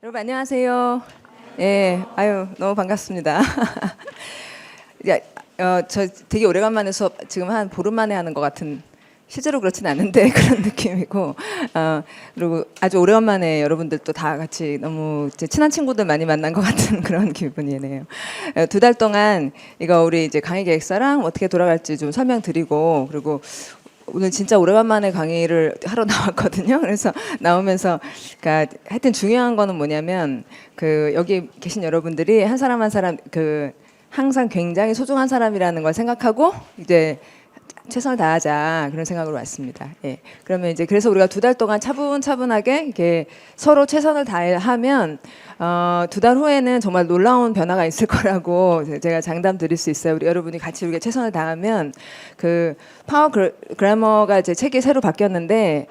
여러분 안녕하세요. 예, 아유 너무 반갑습니다. 저 되게 오래간만에 수업 지금 한 보름 만에 하는 것 같은 실제로 그렇진 않은데 그런 느낌이고 그리고 아주 오래간만에 여러분들도 다 같이 너무 이제 친한 친구들 많이 만난 것 같은 그런 기분이네요. 2달 동안 이거 우리 이제 강의 계획서랑 어떻게 돌아갈지 좀 설명드리고 그리고 오늘 진짜 오래간만에 강의를 하러 나왔거든요. 그래서 나오면서, 그러니까 하여튼 중요한 거는 뭐냐면 그 여기 계신 여러분들이 한 사람 한 사람 그 항상 굉장히 소중한 사람이라는 걸 생각하고 이제 최선을 다하자 그런 생각으로 왔습니다. 예. 그러면 이제 그래서 우리가 2달 동안 차분차분하게 이렇게 서로 최선을 다하면 2달 후에는 정말 놀라운 변화가 있을 거라고 제가 장담 드릴 수 있어요. 우리 여러분이 같이 우리가 최선을 다하면 그 파워 그래머가 이제 책이 새로 바뀌었는데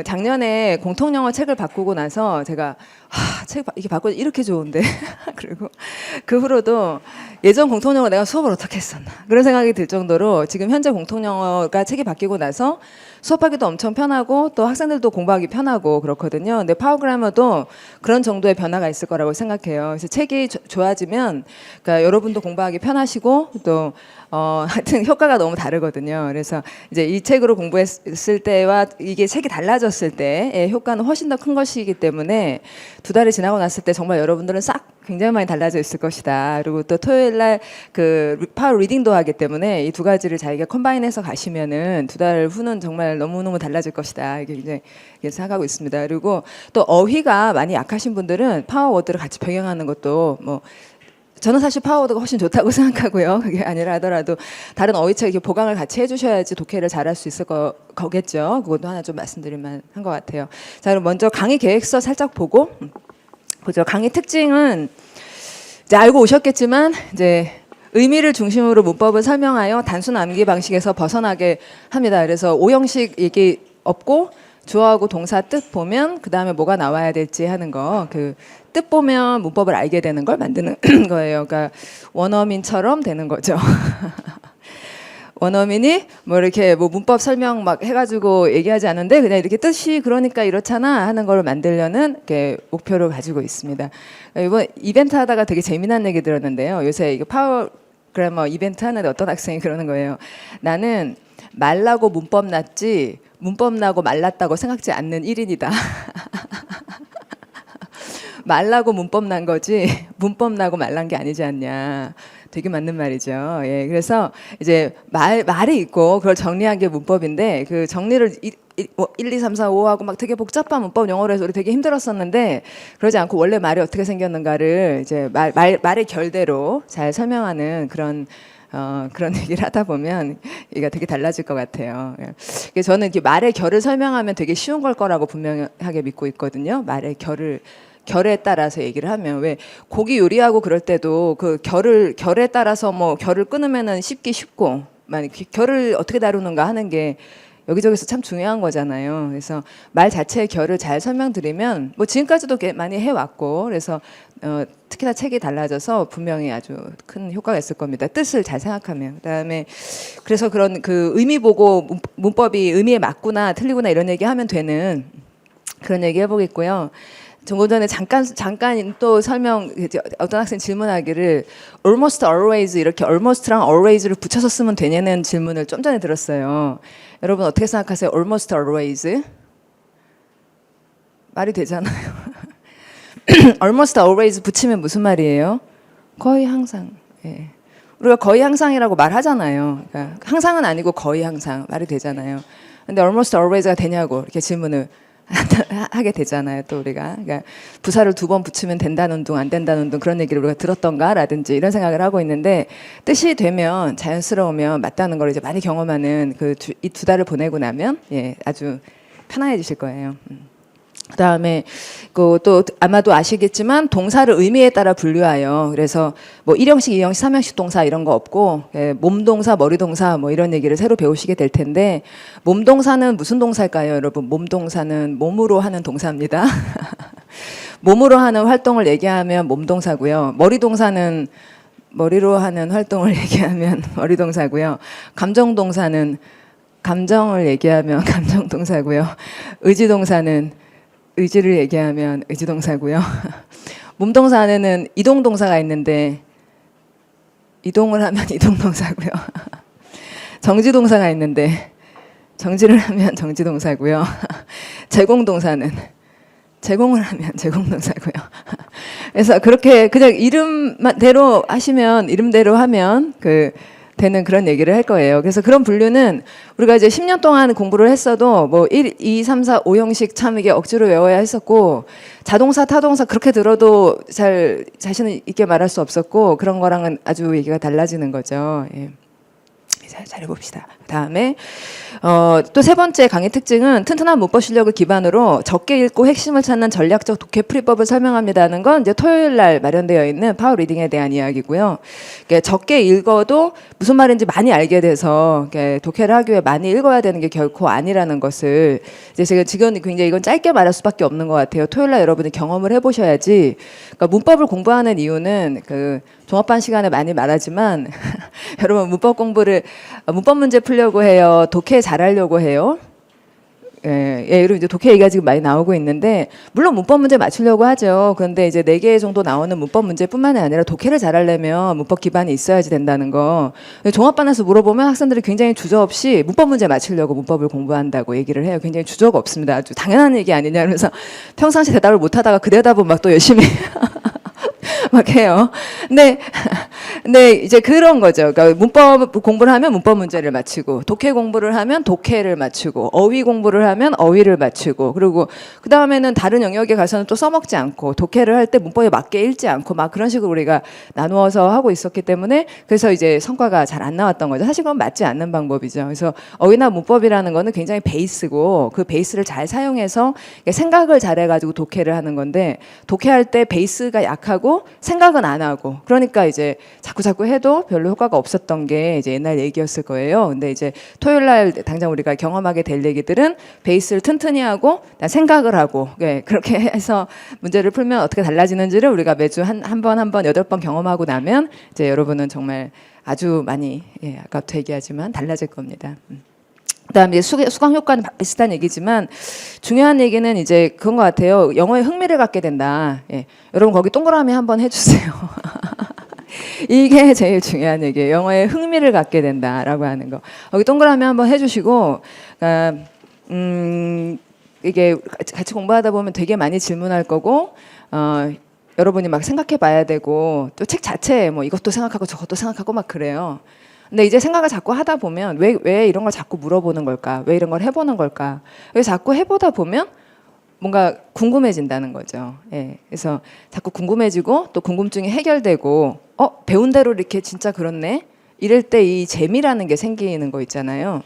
작년에 공통영어 책을 바꾸고 나서 제가 책 이게 바꾸니 이렇게 좋은데 그리고 그 후로도 예전 공통영어 내가 수업을 어떻게 했었나 그런 생각이 들 정도로 지금 현재 공통영어가 책이 바뀌고 나서 수업하기도 엄청 편하고 또 학생들도 공부하기 편하고 그렇거든요. 근데 파워그래머도 그런 정도의 변화가 있을 거라고 생각해요. 그래서 책이 좋아지면 그러니까 여러분도 공부하기 편하시고 또 하여튼 효과가 너무 다르거든요. 그래서 이제 이 책으로 공부했을 때와 이게 책이 달라졌을 때의 효과는 훨씬 더 큰 것이기 때문에 2달이 지나고 났을 때 정말 여러분들은 싹 굉장히 많이 달라져 있을 것이다. 그리고 또 토요일 날 그 파워 리딩도 하기 때문에 이 두 가지를 자기가 컴바인해서 가시면은 2달 후는 정말 너무너무 달라질 것이다. 이게 이제 생각하고 있습니다. 그리고 또 어휘가 많이 약하신 분들은 파워 워드를 같이 병행하는 것도 뭐 저는 사실 파워워드가 훨씬 좋다고 생각하고요. 그게 아니라 하더라도 다른 어휘책 이렇게 보강을 같이 해주셔야지 독해를 잘할 수 있을 거겠죠. 그것도 하나 좀 말씀드릴 만한 것 같아요. 자, 그럼 먼저 강의 계획서 살짝 보고 보죠. 강의 특징은 이제 알고 오셨겠지만 이제 의미를 중심으로 문법을 설명하여 단순 암기 방식에서 벗어나게 합니다. 그래서 오형식 얘기 없고 주어하고 동사 뜻 보면 그 다음에 뭐가 나와야 될지 하는 거 그 뜻 보면 문법을 알게 되는 걸 만드는 거예요. 그러니까 원어민처럼 되는 거죠. 원어민이 뭐 이렇게 뭐 문법 설명 막 해가지고 얘기하지 않는데 그냥 이렇게 뜻이 그러니까 이렇잖아 하는 걸 만들려는 이렇게 목표를 가지고 있습니다. 이번 이벤트 하다가 되게 재미난 얘기 들었는데요. 요새 이거 파워 그래머 이벤트 하는데 어떤 학생이 그러는 거예요. 나는 말라고 문법 났지 문법 나고 말랐다고 생각지 않는 1인이다. 말라고 문법 난 거지 문법 나고 말란 게 아니지 않냐. 되게 맞는 말이죠. 예, 그래서 이제 말이 있고 그걸 정리한 게 문법인데 그 정리를 1, 2, 3, 4, 5하고 막 되게 복잡한 문법 영어로 해서 우리 되게 힘들었었는데 그러지 않고 원래 말이 어떻게 생겼는가를 이제 말의 결대로 잘 설명하는 그런 얘기를 하다 보면 이게 되게 달라질 것 같아요. 예. 저는 이렇게 말의 결을 설명하면 되게 쉬운 걸 거라고 분명하게 믿고 있거든요. 말의 결에 따라서 얘기를 하면 왜 고기 요리하고 그럴 때도 그 결에 따라서 뭐 결을 끊으면은 쉽고 결을 어떻게 다루는가 하는 게 여기저기서 참 중요한 거잖아요. 그래서 말 자체의 결을 잘 설명드리면 뭐 지금까지도 많이 해왔고 그래서 특히나 책이 달라져서 분명히 아주 큰 효과가 있을 겁니다. 뜻을 잘 생각하면. 그다음에 그래서 그런 그 의미 보고 문법이 의미에 맞구나 틀리구나 이런 얘기 하면 되는 그런 얘기 해보겠고요. 조금 전에 잠깐 또 설명 어떤 학생 질문하기를 almost always 이렇게 almost랑 always를 붙여서 쓰면 되냐는 질문을 좀 전에 들었어요. 여러분 어떻게 생각하세요? almost always 말이 되잖아요. almost always 붙이면 무슨 말이에요? 거의 항상. 예. 우리가 거의 항상이라고 말하잖아요. 그러니까 항상은 아니고 거의 항상 말이 되잖아요. 근데 almost always가 되냐고 이렇게 질문을 하게 되잖아요. 또 우리가 그러니까 부사를 2번 붙이면 된다는 둥 안 된다는 둥 그런 얘기를 우리가 들었던가라든지 이런 생각을 하고 있는데 뜻이 되면 자연스러우면 맞다는 걸 이제 많이 경험하는 이 2달을 보내고 나면 예 아주 편안해지실 거예요. 그다음에 또 아마도 아시겠지만 동사를 의미에 따라 분류하여 그래서 뭐 1형식, 2형식, 3형식 동사 이런 거 없고 몸동사, 머리동사 뭐 이런 얘기를 새로 배우시게 될 텐데 몸동사는 무슨 동사일까요, 여러분? 몸동사는 몸으로 하는 동사입니다. 몸으로 하는 활동을 얘기하면 몸동사고요. 머리동사는 머리로 하는 활동을 얘기하면 머리동사고요. 감정동사는 감정을 얘기하면 감정동사고요. 의지동사는 의지를 얘기하면 의지동사고요. 몸동사 안에는 이동동사가 있는데 이동을 하면 이동동사고요. 정지동사가 있는데 정지를 하면 정지동사고요. 제공동사는 제공을 하면 제공동사고요. 그래서 그렇게 그냥 이름대로 하시면 이름대로 하면 되는 그런 얘기를 할 거예요. 그래서 그런 분류는 우리가 이제 10년 동안 공부를 했어도 뭐 1, 2, 3, 4, 5형식 참 이게 억지로 외워야 했었고 자동사, 타동사 그렇게 들어도 잘 자신 있게 말할 수 없었고 그런 거랑은 아주 얘기가 달라지는 거죠. 예. 잘 해봅시다. 다음에 또 세 번째 강의 특징은 튼튼한 문법 실력을 기반으로 적게 읽고 핵심을 찾는 전략적 독해 풀이법을 설명합니다는 건 이제 토요일 날 마련되어 있는 파워 리딩에 대한 이야기고요. 적게 읽어도 무슨 말인지 많이 알게 돼서 독해를 하기 위해 많이 읽어야 되는 게 결코 아니라는 것을 이제 제가 지금 굉장히 이건 짧게 말할 수밖에 없는 것 같아요. 토요일 날 여러분이 경험을 해보셔야지. 그러니까 문법을 공부하는 이유는 종합반 시간에 많이 말하지만 여러분 문법 문제 풀려고 해요. 독해 잘하려고 해요. 여러분 이제 독해 얘기가 지금 많이 나오고 있는데 물론 문법 문제 맞추려고 하죠. 그런데 이제 4개 정도 나오는 문법 문제뿐만이 아니라 독해를 잘하려면 문법 기반이 있어야지 된다는 거. 종합반에서 물어보면 학생들이 굉장히 주저없이 문법 문제 맞추려고 문법을 공부한다고 얘기를 해요. 굉장히 주저가 없습니다. 아주 당연한 얘기 아니냐 그러면서 평상시 대답을 못하다가 그 대답은 막 또 열심히 막 해요. 근데 이제 그런 거죠. 그러니까 문법 공부를 하면 문법 문제를 맞추고, 독해 공부를 하면 독해를 맞추고, 어휘 공부를 하면 어휘를 맞추고, 그리고 그 다음에는 다른 영역에 가서는 또 써먹지 않고, 독해를 할 때 문법에 맞게 읽지 않고, 막 그런 식으로 우리가 나누어서 하고 있었기 때문에 그래서 이제 성과가 잘 안 나왔던 거죠. 사실 그건 맞지 않는 방법이죠. 그래서 어휘나 문법이라는 거는 굉장히 베이스고, 그 베이스를 잘 사용해서 생각을 잘해가지고 독해를 하는 건데, 독해할 때 베이스가 약하고 생각은 안 하고, 그러니까 이제 자꾸 해도 별로 효과가 없었던 게 이제 옛날 얘기였을 거예요. 근데 이제 토요일 날 당장 우리가 경험하게 될 얘기들은 베이스를 튼튼히 하고 생각을 하고, 그렇게 해서 문제를 풀면 어떻게 달라지는지를 우리가 매주 한 번 8번 경험하고 나면 이제 여러분은 정말 아주 많이, 아까부터 얘기하지만 달라질 겁니다. 그다음에 수강 효과는 비슷한 얘기지만 중요한 얘기는 이제 그런 것 같아요. 영어에 흥미를 갖게 된다. 여러분 거기 동그라미 한번 해주세요. 이게 제일 중요한 얘기예요. 영어에 흥미를 갖게 된다라고 하는 거. 여기 동그라미 한번 해주시고, 이게 같이 공부하다 보면 되게 많이 질문할 거고, 여러분이 막 생각해봐야 되고, 또 책 자체에 뭐 이것도 생각하고 저것도 생각하고 막 그래요. 근데 이제 생각을 자꾸 하다 보면 왜 이런 걸 자꾸 물어보는 걸까? 왜 이런 걸 해보는 걸까? 왜 자꾸 해보다 보면 뭔가 궁금해진다는 거죠. 그래서 자꾸 궁금해지고 또 궁금증이 해결되고 배운 대로 이렇게 진짜 그렇네? 이럴 때 이 재미라는 게 생기는 거 있잖아요.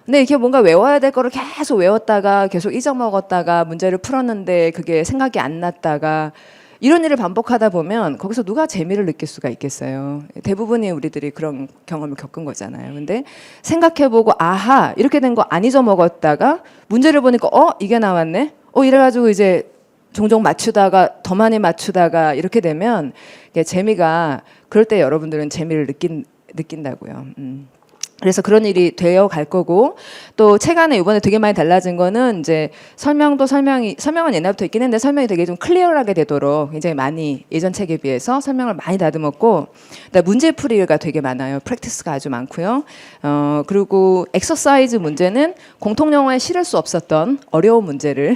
근데 이렇게 뭔가 외워야 될 거를 계속 외웠다가 계속 잊어먹었다가 문제를 풀었는데 그게 생각이 안 났다가 이런 일을 반복하다 보면 거기서 누가 재미를 느낄 수가 있겠어요. 대부분이 우리들이 그런 경험을 겪은 거잖아요. 근데 생각해보고 아하 이렇게 된 거 안 잊어먹었다가 문제를 보니까 이게 나왔네? 이래가지고 이제 종종 맞추다가 더 많이 맞추다가 이렇게 되면 재미가 그럴 때 여러분들은 재미를 느낀다고요. 그래서 그런 일이 되어 갈 거고 또 책 안에 이번에 되게 많이 달라진 거는 이제 설명은 옛날부터 있긴 했는데 설명이 되게 좀 클리어하게 되도록 굉장히 많이 예전 책에 비해서 설명을 많이 다듬었고 문제풀이가 되게 많아요. 프랙티스가 아주 많고요. 그리고 엑서사이즈 문제는 공통 영어에 실을 수 없었던 어려운 문제를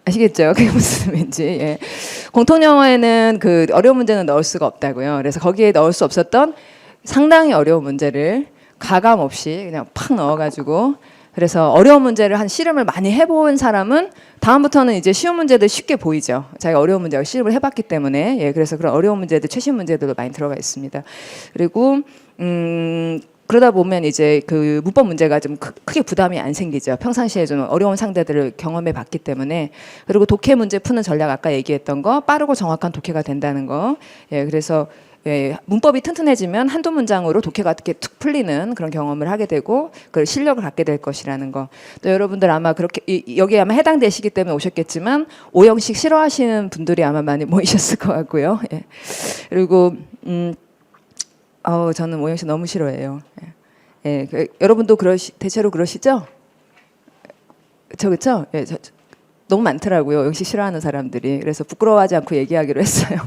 아시겠죠? 그게 무슨 의미인지. 공통 영어에는 그 어려운 문제는 넣을 수가 없다고요. 그래서 거기에 넣을 수 없었던 상당히 어려운 문제를 가감 없이 그냥 팍 넣어가지고 그래서 어려운 문제를 한 씨름을 많이 해본 사람은 다음부터는 이제 쉬운 문제들 쉽게 보이죠. 자기가 어려운 문제를 씨름을 해봤기 때문에 그래서 그런 어려운 문제들 최신 문제들도 많이 들어가 있습니다. 그리고 그러다 보면 이제 그 문법 문제가 좀 크게 부담이 안 생기죠. 평상시에 좀 어려운 상대들을 경험해 봤기 때문에. 그리고 독해 문제 푸는 전략 아까 얘기했던 거 빠르고 정확한 독해가 된다는 거. 그래서 문법이 튼튼해지면 한두 문장으로 독해가 어떻게 툭 풀리는 그런 경험을 하게 되고 그 실력을 갖게 될 것이라는 거. 또 여러분들 아마 그렇게 여기에 아마 해당되시기 때문에 오셨겠지만 오형식 싫어하시는 분들이 아마 많이 모이셨을 것 같고요. 그리고 저는 오형식 너무 싫어해요. 여러분도 대체로 그러시죠? 그렇죠? 너무 많더라고요. 영식 싫어하는 사람들이. 그래서 부끄러워하지 않고 얘기하기로 했어요.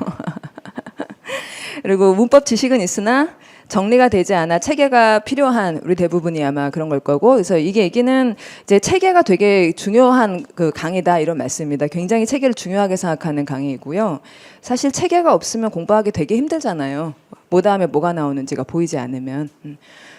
그리고 문법 지식은 있으나 정리가 되지 않아 체계가 필요한 우리 대부분이 아마 그런 걸 거고, 그래서 이게 얘기는 이제 체계가 되게 중요한 그 강의다 이런 말씀입니다. 굉장히 체계를 중요하게 생각하는 강의이고요. 사실 체계가 없으면 공부하기 되게 힘들잖아요. 뭐 다음에 뭐가 나오는지가 보이지 않으면.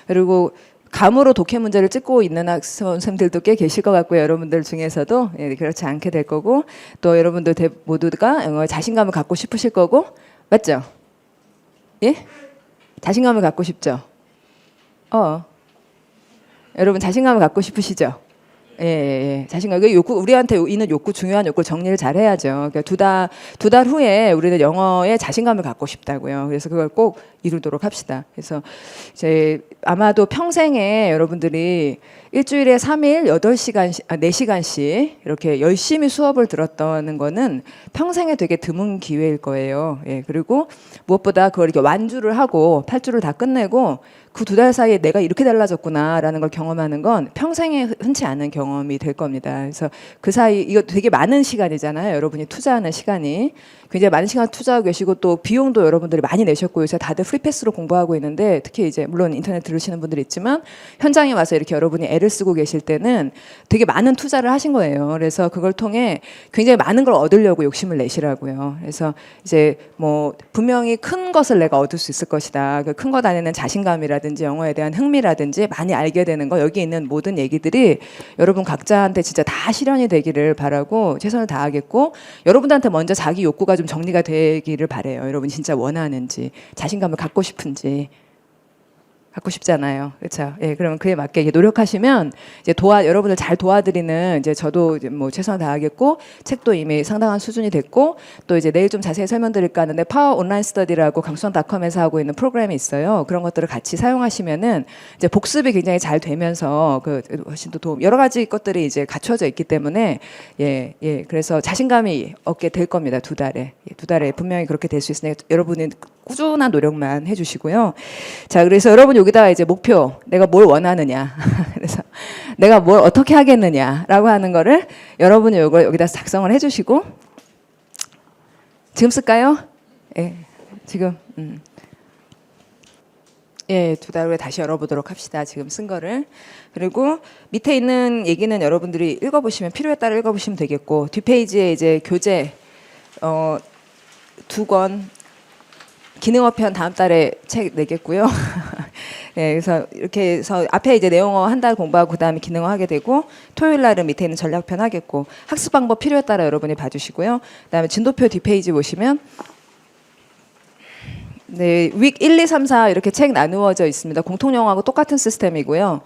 그리고 감으로 독해 문제를 찍고 있는 학생들도 꽤 계실 것 같고요. 여러분들 중에서도 그렇지 않게 될 거고, 또 여러분들 모두가 영어에 자신감을 갖고 싶으실 거고, 맞죠? 예? 자신감을 갖고 싶죠? 여러분 자신감을 갖고 싶으시죠? 예. 자신감. 그 욕구, 우리한테 있는 욕구, 중요한 욕구 정리를 잘 해야죠. 그러니까 두 달 후에 우리는 영어에 자신감을 갖고 싶다고요. 그래서 그걸 꼭 이루도록 합시다. 그래서 이제 아마도 평생에 여러분들이 일주일에 3일 8시간씩, 4시간씩 이렇게 열심히 수업을 들었다는 거는 평생에 되게 드문 기회일 거예요. 예. 그리고 무엇보다 그걸 이렇게 완주를 하고 8주를 다 끝내고 그 2달 사이에 내가 이렇게 달라졌구나라는 걸 경험하는 건 평생에 흔치 않은 경험이 될 겁니다. 그래서 그 사이 이거 되게 많은 시간이잖아요. 여러분이 투자하는 시간이 굉장히 많은 시간 투자하고 계시고 또 비용도 여러분들이 많이 내셨고 요새 다들 프리패스로 공부하고 있는데 특히 이제 물론 인터넷 들으시는 분들이 있지만 현장에 와서 이렇게 여러분이 애를 쓰고 계실 때는 되게 많은 투자를 하신 거예요. 그래서 그걸 통해 굉장히 많은 걸 얻으려고 욕심을 내시라고요. 그래서 이제 뭐 분명히 큰 것을 내가 얻을 수 있을 것이다. 그 큰 것 안에는 자신감이라든지 영어에 대한 흥미라든지 많이 알게 되는 거, 여기 있는 모든 얘기들이 여러분 각자한테 진짜 다 실현이 되기를 바라고 최선을 다하겠고, 여러분들한테 먼저 자기 욕구가 좀 정리가 되기를 바래요. 여러분 진짜 원하는지, 자신감을 갖고 싶은지. 갖고 싶잖아요. 그렇죠? 예, 그러면 그에 맞게 노력하시면 이제 여러분을 잘 도와드리는 이제 저도 이제 뭐 최선을 다하겠고, 책도 이미 상당한 수준이 됐고, 또 이제 내일 좀 자세히 설명드릴까 하는데 파워 온라인 스터디라고 강수원닷컴에서 하고 있는 프로그램이 있어요. 그런 것들을 같이 사용하시면은 이제 복습이 굉장히 잘 되면서 그 훨씬 더 도움, 여러 가지 것들이 이제 갖춰져 있기 때문에 그래서 자신감이 얻게 될 겁니다. 2달에. 2달에 분명히 그렇게 될 수 있으니까 여러분이 꾸준한 노력만 해주시고요. 자, 그래서 여러분 여기다가 이제 목표, 내가 뭘 원하느냐, 그래서 내가 뭘 어떻게 하겠느냐라고 하는 거를 여러분이 이걸 여기다 작성을 해주시고, 지금 쓸까요? 예, 지금. 예, 2달 후에 다시 열어보도록 합시다. 지금 쓴 거를. 그리고 밑에 있는 얘기는 여러분들이 읽어보시면 필요에 따라 읽어보시면 되겠고, 뒷페이지에 이제 교재 2권. 기능어편 다음 달에 책 내겠고요. 네, 그래서 이렇게 해서 앞에 이제 내용어 한 달 공부하고 그다음에 기능어 하게 되고, 토요일 날은 밑에 있는 전략편 하겠고, 학습 방법 필요에 따라 여러분이 봐주시고요. 그다음에 진도표 뒷페이지 보시면 네, 윅 1, 2, 3, 4 이렇게 책 나누어져 있습니다. 공통 영어하고 똑같은 시스템이고요.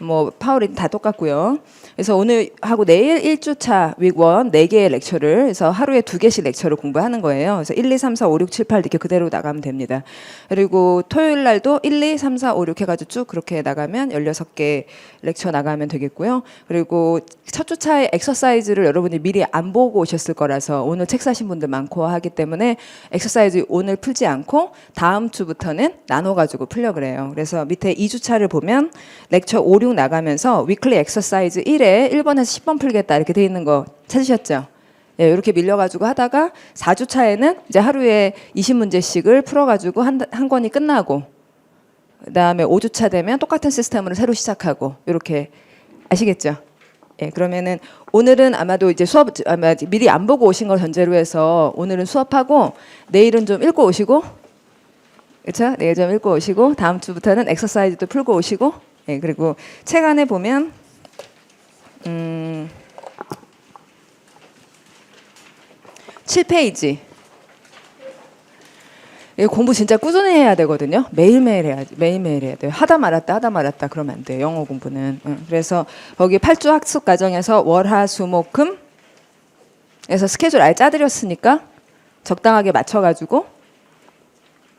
뭐 파워리딩 다 똑같고요. 그래서 오늘 하고 내일 1주차 윅 1 4개의 렉처를, 그래서 하루에 2개씩 렉처를 공부하는 거예요. 그래서 1, 2, 3, 4, 5, 6, 7, 8 이렇게 그대로 나가면 됩니다. 그리고 토요일 날도 1, 2, 3, 4, 5, 6 해가지고 쭉 그렇게 나가면 16개 렉처 나가면 되겠고요. 그리고 첫 주차에 엑서사이즈를 여러분이 미리 안 보고 오셨을 거라서 오늘 책 사신 분들 많고 하기 때문에 엑서사이즈 오늘 풀지 않고 다음 주부터는 나눠가지고 풀려 그래요. 그래서 밑에 2주차를 보면 렉처 5, 6 나가면서 위클리 엑서사이즈 1에 1번에서 10번 풀겠다 이렇게 돼 있는 거 찾으셨죠? 예, 이렇게 밀려가지고 하다가 4주차에는 이제 하루에 20문제씩을 풀어가지고 한 권이 끝나고, 그다음에 5주차 되면 똑같은 시스템으로 새로 시작하고, 이렇게 아시겠죠? 예, 그러면은 오늘은 아마도 이제 수업 아마 미리 안 보고 오신 걸 전제로 해서 오늘은 수업하고 내일은 좀 읽고 오시고, 그렇죠? 내일 좀 읽고 오시고 다음 주부터는 엑서사이즈도 풀고 오시고, 예, 그리고 책 안에 보면 7페이지. 공부 진짜 꾸준히 해야 되거든요. 매일매일 해야 돼요. 하다 말았다 그러면 안 돼요. 영어 공부는. 그래서 거기 8주 학습 과정에서 월, 화, 수, 목, 금 그래서 스케줄 아예 짜드렸으니까 적당하게 맞춰가지고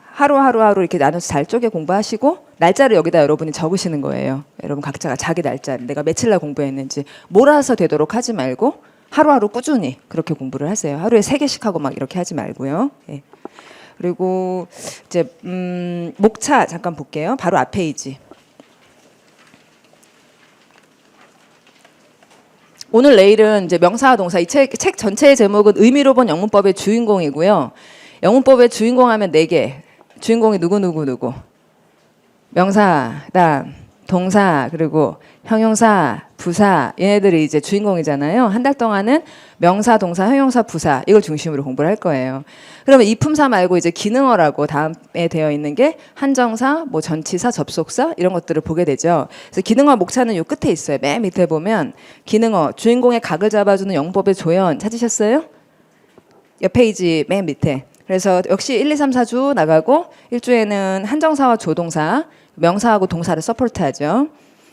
하루 이렇게 나눠서 잘 쪼개 공부하시고, 날짜를 여기다 여러분이 적으시는 거예요. 여러분 각자가 자기 날짜, 내가 며칠 날 공부했는지 몰아서 되도록 하지 말고 하루하루 꾸준히 그렇게 공부를 하세요. 하루에 3개씩 하고 막 이렇게 하지 말고요. 예. 그리고 이제 목차 잠깐 볼게요. 바로 앞 페이지. 오늘 내일은 이제 명사와 동사 이 책 전체의 제목은 의미로 본 영문법의 주인공이고요. 영문법의 주인공 하면 4개. 주인공이 누구. 명사, 그다음 동사, 그리고 형용사, 부사 얘네들이 이제 주인공이잖아요. 한 달 동안은 명사, 동사, 형용사, 부사 이걸 중심으로 공부를 할 거예요. 그러면 이품사 말고 이제 기능어라고 다음에 되어 있는 게 한정사, 뭐 전치사, 접속사 이런 것들을 보게 되죠. 그래서 기능어 목차는 요 끝에 있어요. 맨 밑에 보면 기능어 주인공의 각을 잡아주는 영문법의 조연 찾으셨어요? 옆 페이지 맨 밑에. 그래서 역시 1, 2, 3, 4주 나가고 1주에는 한정사와 조동사, 명사하고 동사를 서포트하죠.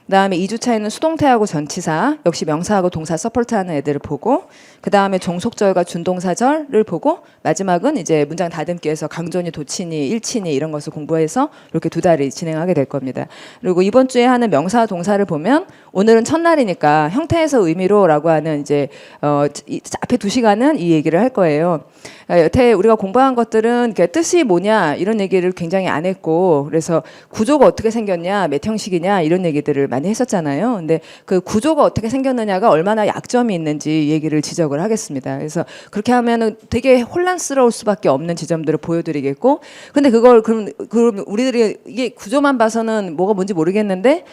그다음에 2주차에는 수동태하고 전치사, 역시 명사하고 동사 서포트하는 애들을 보고 그다음에 종속절과 준동사절을 보고 마지막은 이제 문장 다듬기에서 강조니, 도치니, 일치니 이런 것을 공부해서 이렇게 2달이 진행하게 될 겁니다. 그리고 이번 주에 하는 명사 동사를 보면 오늘은 첫날이니까 형태에서 의미로라고 하는 이제 앞에 2시간은 이 얘기를 할 거예요. 여태 우리가 공부한 것들은 뜻이 뭐냐 이런 얘기를 굉장히 안 했고 그래서 구조가 어떻게 생겼냐 몇 형식이냐 이런 얘기들을 많이 했었잖아요. 근데 그 구조가 어떻게 생겼느냐가 얼마나 약점이 있는지 얘기를 지적을 하겠습니다. 그래서 그렇게 하면은 되게 혼란스러울 수밖에 없는 지점들을 보여드리겠고 근데 그걸 그럼 우리들이 이게 구조만 봐서는 뭐가 뭔지 모르겠는데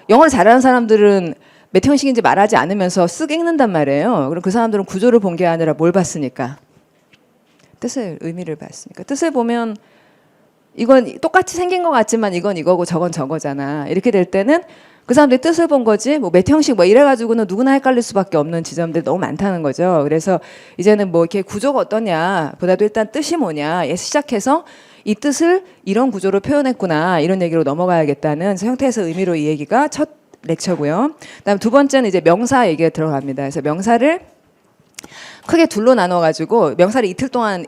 영어를 잘하는 사람들은 몇 형식인지 말하지 않으면서 쓱 읽는단 말이에요. 그럼 그 사람들은 구조를 본 게 아니라 뭘 봤으니까? 뜻을, 의미를 봤으니까. 뜻을 보면 이건 똑같이 생긴 것 같지만 이건 이거고 저건 저거잖아. 이렇게 될 때는 그 사람들이 뜻을 본 거지 뭐 몇 형식 뭐 이래가지고는 누구나 헷갈릴 수밖에 없는 지점들이 너무 많다는 거죠. 그래서 이제는 뭐 이렇게 구조가 어떠냐 보다도 일단 뜻이 뭐냐 시작해서 이 뜻을 이런 구조로 표현했구나 이런 얘기로 넘어가야겠다는 형태에서 의미로 이 얘기가 첫 렉처고요. 그다음 두 번째는 이제 명사 얘기가 들어갑니다. 그래서 명사를 크게 둘로 나눠가지고 명사를 이틀 동안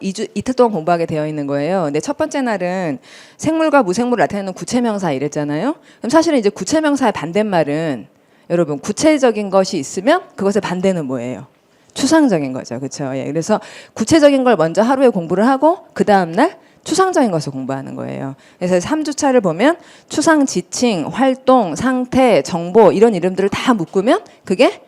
공부하게 되어 있는 거예요. 근데 첫 번째 날은 생물과 무생물을 나타내는 구체명사 이랬잖아요. 그럼 사실은 이제 구체명사의 반대말은 여러분 구체적인 것이 있으면 그것의 반대는 뭐예요? 추상적인 거죠, 그렇죠? 예, 그래서 구체적인 걸 먼저 하루에 공부를 하고 그 다음 날 추상적인 것을 공부하는 거예요. 그래서 3주차를 보면 추상, 지칭, 활동, 상태, 정보 이런 이름들을 다 묶으면 그게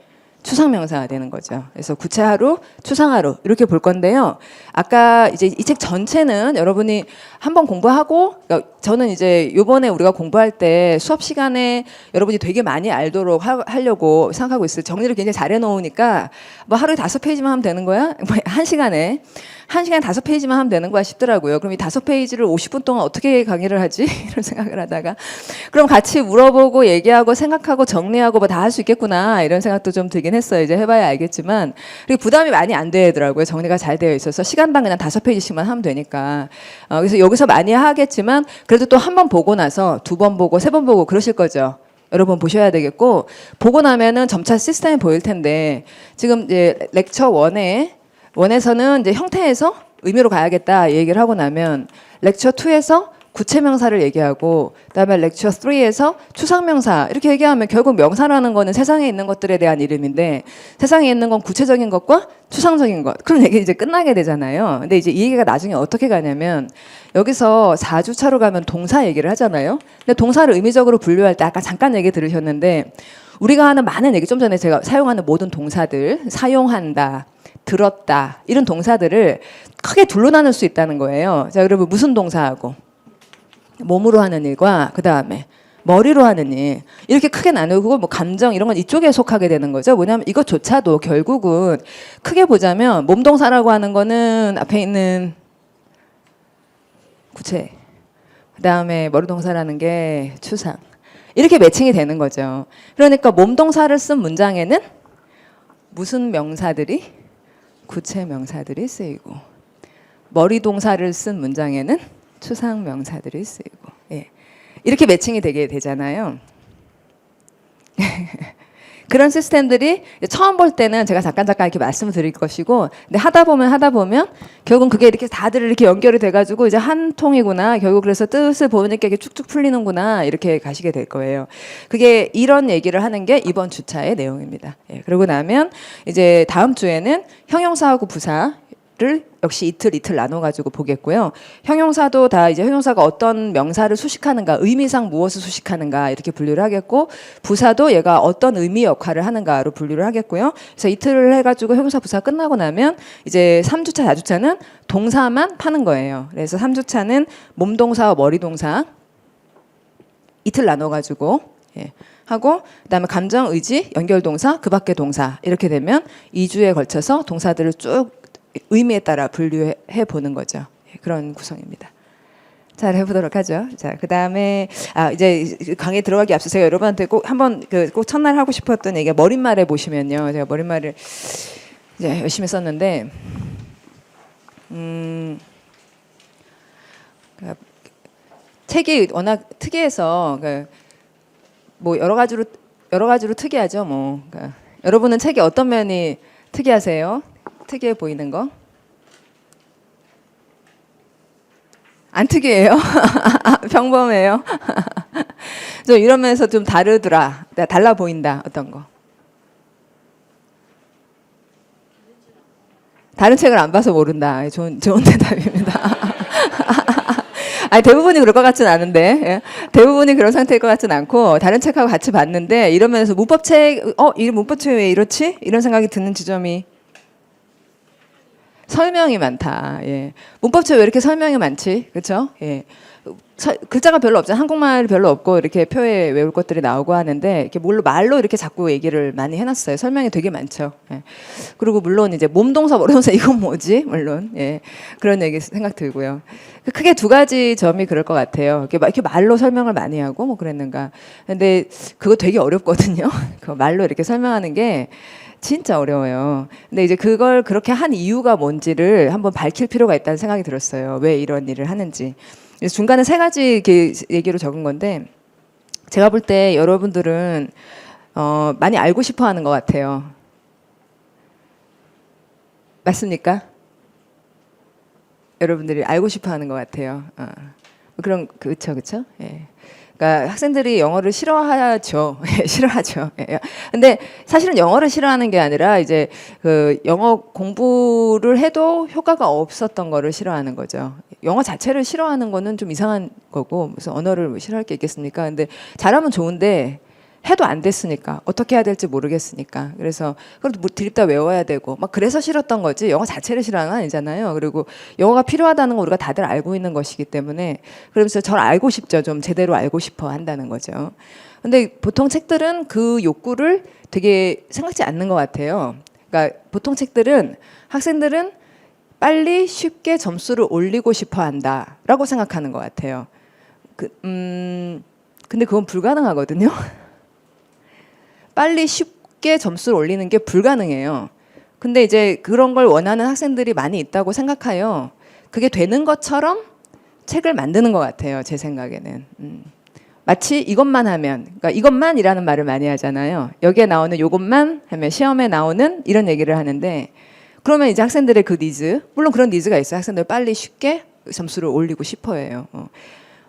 추상명사가 되는 거죠. 그래서 구체하루, 추상하루 이렇게 볼 건데요. 아까 이제 이 책 전체는 여러분이 한번 공부하고 저는 이제 요번에 우리가 공부할 때 수업 시간에 여러분이 되게 많이 알도록 하려고 생각하고 있어요. 정리를 굉장히 잘 해놓으니까 뭐 하루에 5페이지만 하면 되는 거야? 뭐 1시간에 5페이지만 하면 되는 거야 싶더라고요. 그럼 이 5페이지를 50분 동안 어떻게 강의를 하지? 이런 생각을 하다가 그럼 같이 물어보고 얘기하고 생각하고 정리하고 뭐 다 할 수 있겠구나 이런 생각도 좀 들긴 했어요. 이제 해봐야 알겠지만 그리고 부담이 많이 안 되더라고요. 정리가 잘 되어 있어서 시간당 그냥 5페이지씩만 하면 되니까 그래서 여기서 많이 하겠지만 그래도 또 한 번 보고 나서 2번 보고 3번 보고 그러실 거죠. 여러 번 보셔야 되겠고 보고 나면은 점차 시스템이 보일 텐데 지금 이제 렉처 1에서는 이제 형태에서 의미로 가야겠다 얘기를 하고 나면 렉처 2에서 구체명사를 얘기하고 그다음에 렉처 3에서 추상명사 이렇게 얘기하면 결국 명사라는 거는 세상에 있는 것들에 대한 이름인데 세상에 있는 건 구체적인 것과 추상적인 것 그럼 얘기 이제 끝나게 되잖아요. 근데 이제 이 얘기가 나중에 어떻게 가냐면 여기서 4주차로 가면 동사 얘기를 하잖아요. 근데 동사를 의미적으로 분류할 때 아까 잠깐 얘기 들으셨는데 우리가 하는 많은 얘기 좀 전에 제가 사용하는 모든 동사들 사용한다 들었다 이런 동사들을 크게 둘로 나눌 수 있다는 거예요. 자, 여러분 무슨 동사하고 몸으로 하는 일과 그 다음에 머리로 하는 일 이렇게 크게 나누고 뭐 감정 이런 건 이쪽에 속하게 되는 거죠. 뭐냐면 이것조차도 결국은 크게 보자면 몸동사라고 하는 거는 앞에 있는 구체 그 다음에 머리동사라는 게 추상 이렇게 매칭이 되는 거죠. 그러니까 몸동사를 쓴 문장에는 무슨 명사들이 구체 명사들이 쓰이고 머리동사를 쓴 문장에는 추상 명사들이 쓰이고 예. 이렇게 매칭이 되게 되잖아요. 그런 시스템들이 처음 볼 때는 제가 잠깐 이렇게 말씀을 드릴 것이고 근데 하다 보면 결국 그게 이렇게 다들 이렇게 연결이 돼가지고 이제 한 통이구나 결국 그래서 뜻을 보니까 이게 쭉쭉 풀리는구나 이렇게 가시게 될 거예요. 그게 이런 얘기를 하는 게 이번 주차의 내용입니다. 예, 그러고 나면 이제 다음 주에는 형용사하고 부사를 형용사를 역시 이틀 나눠가지고 보겠고요. 형용사도 다 이제 형용사가 어떤 명사를 수식하는가, 의미상 무엇을 수식하는가 이렇게 분류를 하겠고, 부사도 얘가 어떤 의미 역할을 하는가로 분류를 하겠고요. 그래서 이틀을 해가지고 형용사 부사 끝나고 나면 이제 3주차, 4주차는 동사만 파는 거예요. 그래서 3주차는 몸동사와 머리동사 이틀 나눠가지고 하고, 그다음에 감정, 의지, 연결동사, 그 밖의 동사 이렇게 되면 2주에 걸쳐서 동사들을 쭉 의미에 따라 분류해 보는 거죠. 그런 구성입니다. 잘 해보도록 하죠. 자, 그다음에 이제 강의 들어가기 앞서 제가 여러분한테 꼭 한번 꼭 첫날 하고 싶었던 얘기가 머릿말에 보시면요. 제가 머릿말을 이제 열심히 썼는데 책이 워낙 특이해서 뭐 여러 가지로 특이하죠. 뭐 여러분은 책이 어떤 면이 특이하세요? 특이해 보이는 거? 안 특이해요? 평범해요? 좀 이런 면에서 좀 다르더라. 달라 보인다. 어떤 거? 다른 책을 안 봐서 모른다. 좋은 대답입니다. 대부분이 그럴 것 같진 않은데, 대부분이 그런 상태일 것 같진 않고, 다른 책하고 같이 봤는데 이런 면에서 문법책, 이 문법책 왜 이렇지? 이런 생각이 드는 지점이 설명이 많다. 예. 문법책 왜 이렇게 설명이 많지? 그렇죠? 예. 글자가 별로 없잖아요. 한국말이 별로 없고 이렇게 표에 외울 것들이 나오고 하는데 이렇게 말로 이렇게 자꾸 얘기를 많이 해놨어요. 설명이 되게 많죠. 예. 그리고 물론 이제 몸동사, 머리동사 이건 뭐지? 물론 그런 얘기 생각 들고요. 크게 두 가지 점이 그럴 것 같아요. 이렇게 말로 설명을 많이 하고 뭐 그랬는가. 근데 그거 되게 어렵거든요. 그 말로 이렇게 설명하는 게 진짜 어려워요. 근데 이제 그걸 그렇게 한 이유가 뭔지를 한번 밝힐 필요가 있다는 생각이 들었어요. 왜 이런 일을 하는지. 중간에 세 가지 얘기로 적은 건데, 제가 볼 때 여러분들은 많이 알고 싶어 하는 것 같아요. 맞습니까? 여러분들이 알고 싶어 하는 것 같아요. 그쵸. 예. 그러니까 학생들이 영어를 싫어하죠. 싫어하죠. 근데 사실은 영어를 싫어하는 게 아니라 이제 그 영어 공부를 해도 효과가 없었던 거를 싫어하는 거죠. 영어 자체를 싫어하는 거는 좀 이상한 거고, 무슨 언어를 싫어할 게 있겠습니까? 근데 잘하면 좋은데 해도 안 됐으니까 어떻게 해야 될지 모르겠으니까, 그래서 그래도 뭐 드립다 외워야 되고 막 그래서 싫었던 거지 영어 자체를 싫어하는 건 아니잖아요. 그리고 영어가 필요하다는 거 우리가 다들 알고 있는 것이기 때문에, 그러면서 저를 알고 싶죠. 좀 제대로 알고 싶어 한다는 거죠. 근데 보통 책들은 그 욕구를 되게 생각지 않는 것 같아요. 그러니까 보통 책들은 학생들은 빨리 쉽게 점수를 올리고 싶어 한다라고 생각하는 것 같아요. 근데 그건 불가능하거든요. 빨리 쉽게 점수를 올리는 게 불가능해요. 근데 이제 그런 걸 원하는 학생들이 많이 있다고 생각하여 그게 되는 것처럼 책을 만드는 것 같아요. 제 생각에는. 마치 이것만 하면, 그러니까 이것만이라는 말을 많이 하잖아요. 여기에 나오는 이것만 하면 시험에 나오는 이런 얘기를 하는데, 그러면 이제 학생들의 그 니즈, 물론 그런 니즈가 있어요. 학생들 빨리 쉽게 점수를 올리고 싶어 해요.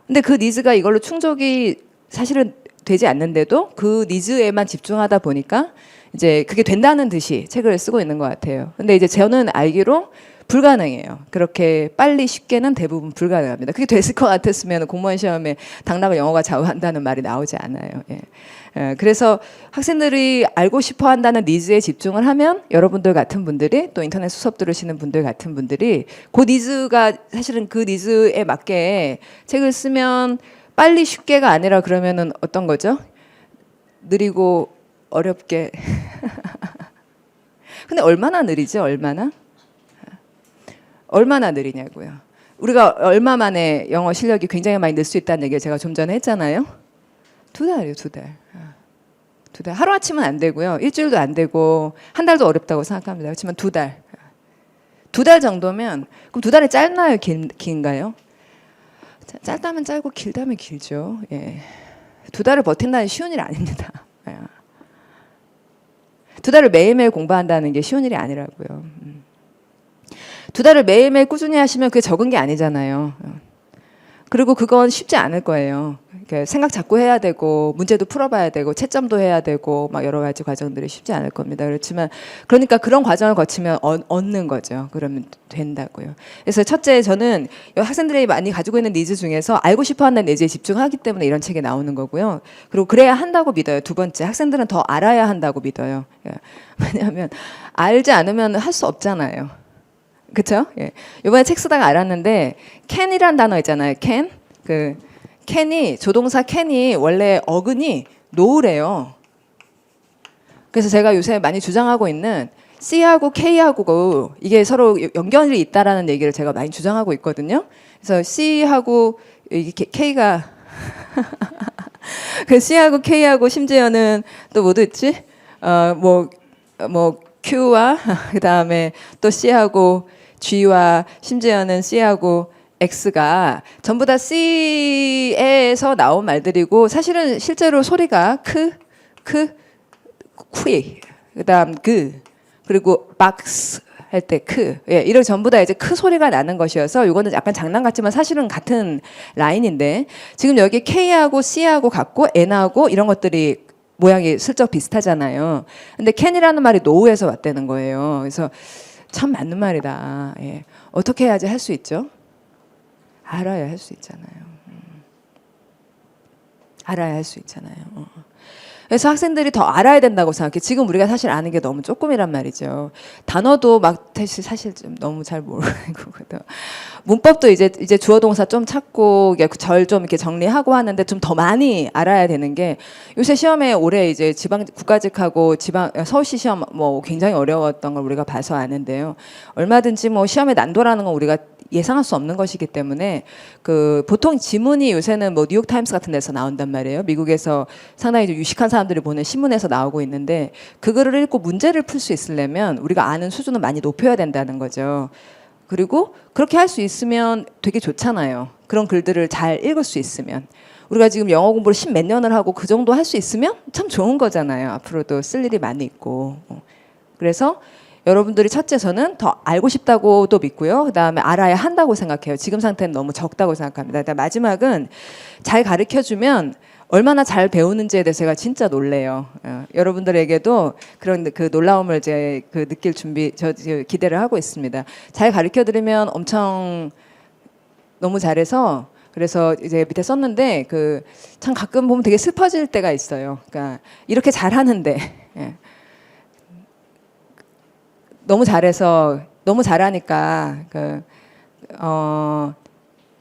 근데 그 니즈가 이걸로 충족이 사실은 되지 않는데도 그 니즈에만 집중하다 보니까 이제 그게 된다는 듯이 책을 쓰고 있는 것 같아요. 근데 이제 저는 알기로 불가능해요. 그렇게 빨리 쉽게는 대부분 불가능합니다. 그게 됐을 것 같았으면 공무원 시험에 당락을 영어가 좌우한다는 말이 나오지 않아요. 그래서 학생들이 알고 싶어 한다는 니즈에 집중을 하면 여러분들 같은 분들이, 또 인터넷 수업 들으시는 분들 같은 분들이 그 니즈가 사실은 그 니즈에 맞게 책을 쓰면 빨리 쉽게가 아니라 그러면은 어떤 거죠? 느리고 어렵게. 근데 얼마나 느리죠? 얼마나 느리냐고요. 우리가 얼마 만에 영어 실력이 굉장히 많이 늘 수 있다는 얘기를 제가 좀 전에 했잖아요. 2달이요, 2달. 2달. 하루아침은 안 되고요. 일주일도 안 되고 한 달도 어렵다고 생각합니다. 그렇지만 2달. 2달 정도면, 그럼 2달이 짧나요? 긴가요? 짧다면 짧고 길다면 길죠. 2달을 버틴다는 쉬운 일이 아닙니다. 2달을 매일매일 공부한다는 게 쉬운 일이 아니라고요. 2달을 매일매일 꾸준히 하시면 그게 적은 게 아니잖아요. 그리고 그건 쉽지 않을 거예요. 생각 자꾸 해야 되고 문제도 풀어봐야 되고 채점도 해야 되고 막 여러 가지 과정들이 쉽지 않을 겁니다. 그렇지만 그러니까 그런 과정을 거치면 얻는 거죠. 그러면 된다고요. 그래서 첫째 저는 학생들이 많이 가지고 있는 니즈 중에서 알고 싶어하는 니즈에 집중하기 때문에 이런 책이 나오는 거고요. 그리고 그래야 한다고 믿어요. 두 번째 학생들은 더 알아야 한다고 믿어요. 왜냐하면 알지 않으면 할 수 없잖아요. 그렇죠? 예. 이번에 책 쓰다가 알았는데 can이란 단어 있잖아요. can이 조동사 can이 원래 어근이 no래요. 그래서 제가 요새 많이 주장하고 있는 C하고 K하고 이게 서로 연결이 있다라는 얘기를 제가 많이 주장하고 있거든요. 그래서 C하고 K가 그 C하고 K하고 심지어는 또 뭐도 있지? 뭐 Q와 그 다음에 또 C하고 G와 심지어는 C하고 X가 전부 다 C에서 나온 말들이고 사실은 실제로 소리가 퀴, 그다음 그리고 박스 할 때 예, 이런 전부 다 이제 소리가 나는 것이어서 이거는 약간 장난 같지만 사실은 같은 라인인데 지금 여기 K하고 C하고 같고 N하고 이런 것들이 모양이 슬쩍 비슷하잖아요. 근데 can이라는 말이 노우에서 왔다는 거예요. 그래서 참 맞는 말이다. 예. 어떻게 해야지 할 수 있죠? 알아야 할 수 있잖아요. 알아야 할 수 있잖아요. 그래서 학생들이 더 알아야 된다고 생각해. 지금 우리가 사실 아는 게 너무 조금이란 말이죠. 단어도 막 사실 좀 너무 잘 모르거든. 문법도 이제 주어 동사 좀 찾고 절 좀 이렇게 정리하고 하는데 좀 더 많이 알아야 되는 게 요새 시험에 올해 이제 지방 국가직하고 서울시 시험 뭐 굉장히 어려웠던 걸 우리가 봐서 아는데요. 얼마든지 뭐 시험의 난도라는 건 우리가 예상할 수 없는 것이기 때문에 보통 지문이 요새는 뭐 뉴욕 타임스 같은 데서 나온단 말이에요. 미국에서 상당히 좀 유식한 사람들이 보는 신문에서 나오고 있는데 그거를 읽고 문제를 풀 수 있으려면 우리가 아는 수준을 많이 높여야 된다는 거죠. 그리고 그렇게 할 수 있으면 되게 좋잖아요. 그런 글들을 잘 읽을 수 있으면. 우리가 지금 영어 공부를 10몇 년을 하고 그 정도 할 수 있으면 참 좋은 거잖아요. 앞으로도 쓸 일이 많이 있고. 그래서 여러분들이 첫째 저는 더 알고 싶다고도 믿고요. 그다음에 알아야 한다고 생각해요. 지금 상태는 너무 적다고 생각합니다. 마지막은 잘 가르쳐주면 얼마나 잘 배우는지에 대해서 제가 진짜 놀래요. 여러분들에게도 그런 그 놀라움을 이제 느낄 기대를 하고 있습니다. 잘 가르쳐드리면 엄청 너무 잘해서 그래서 이제 밑에 썼는데 참 가끔 보면 되게 슬퍼질 때가 있어요. 그러니까 이렇게 잘하는데. 예. 너무 잘해서 너무 잘하니까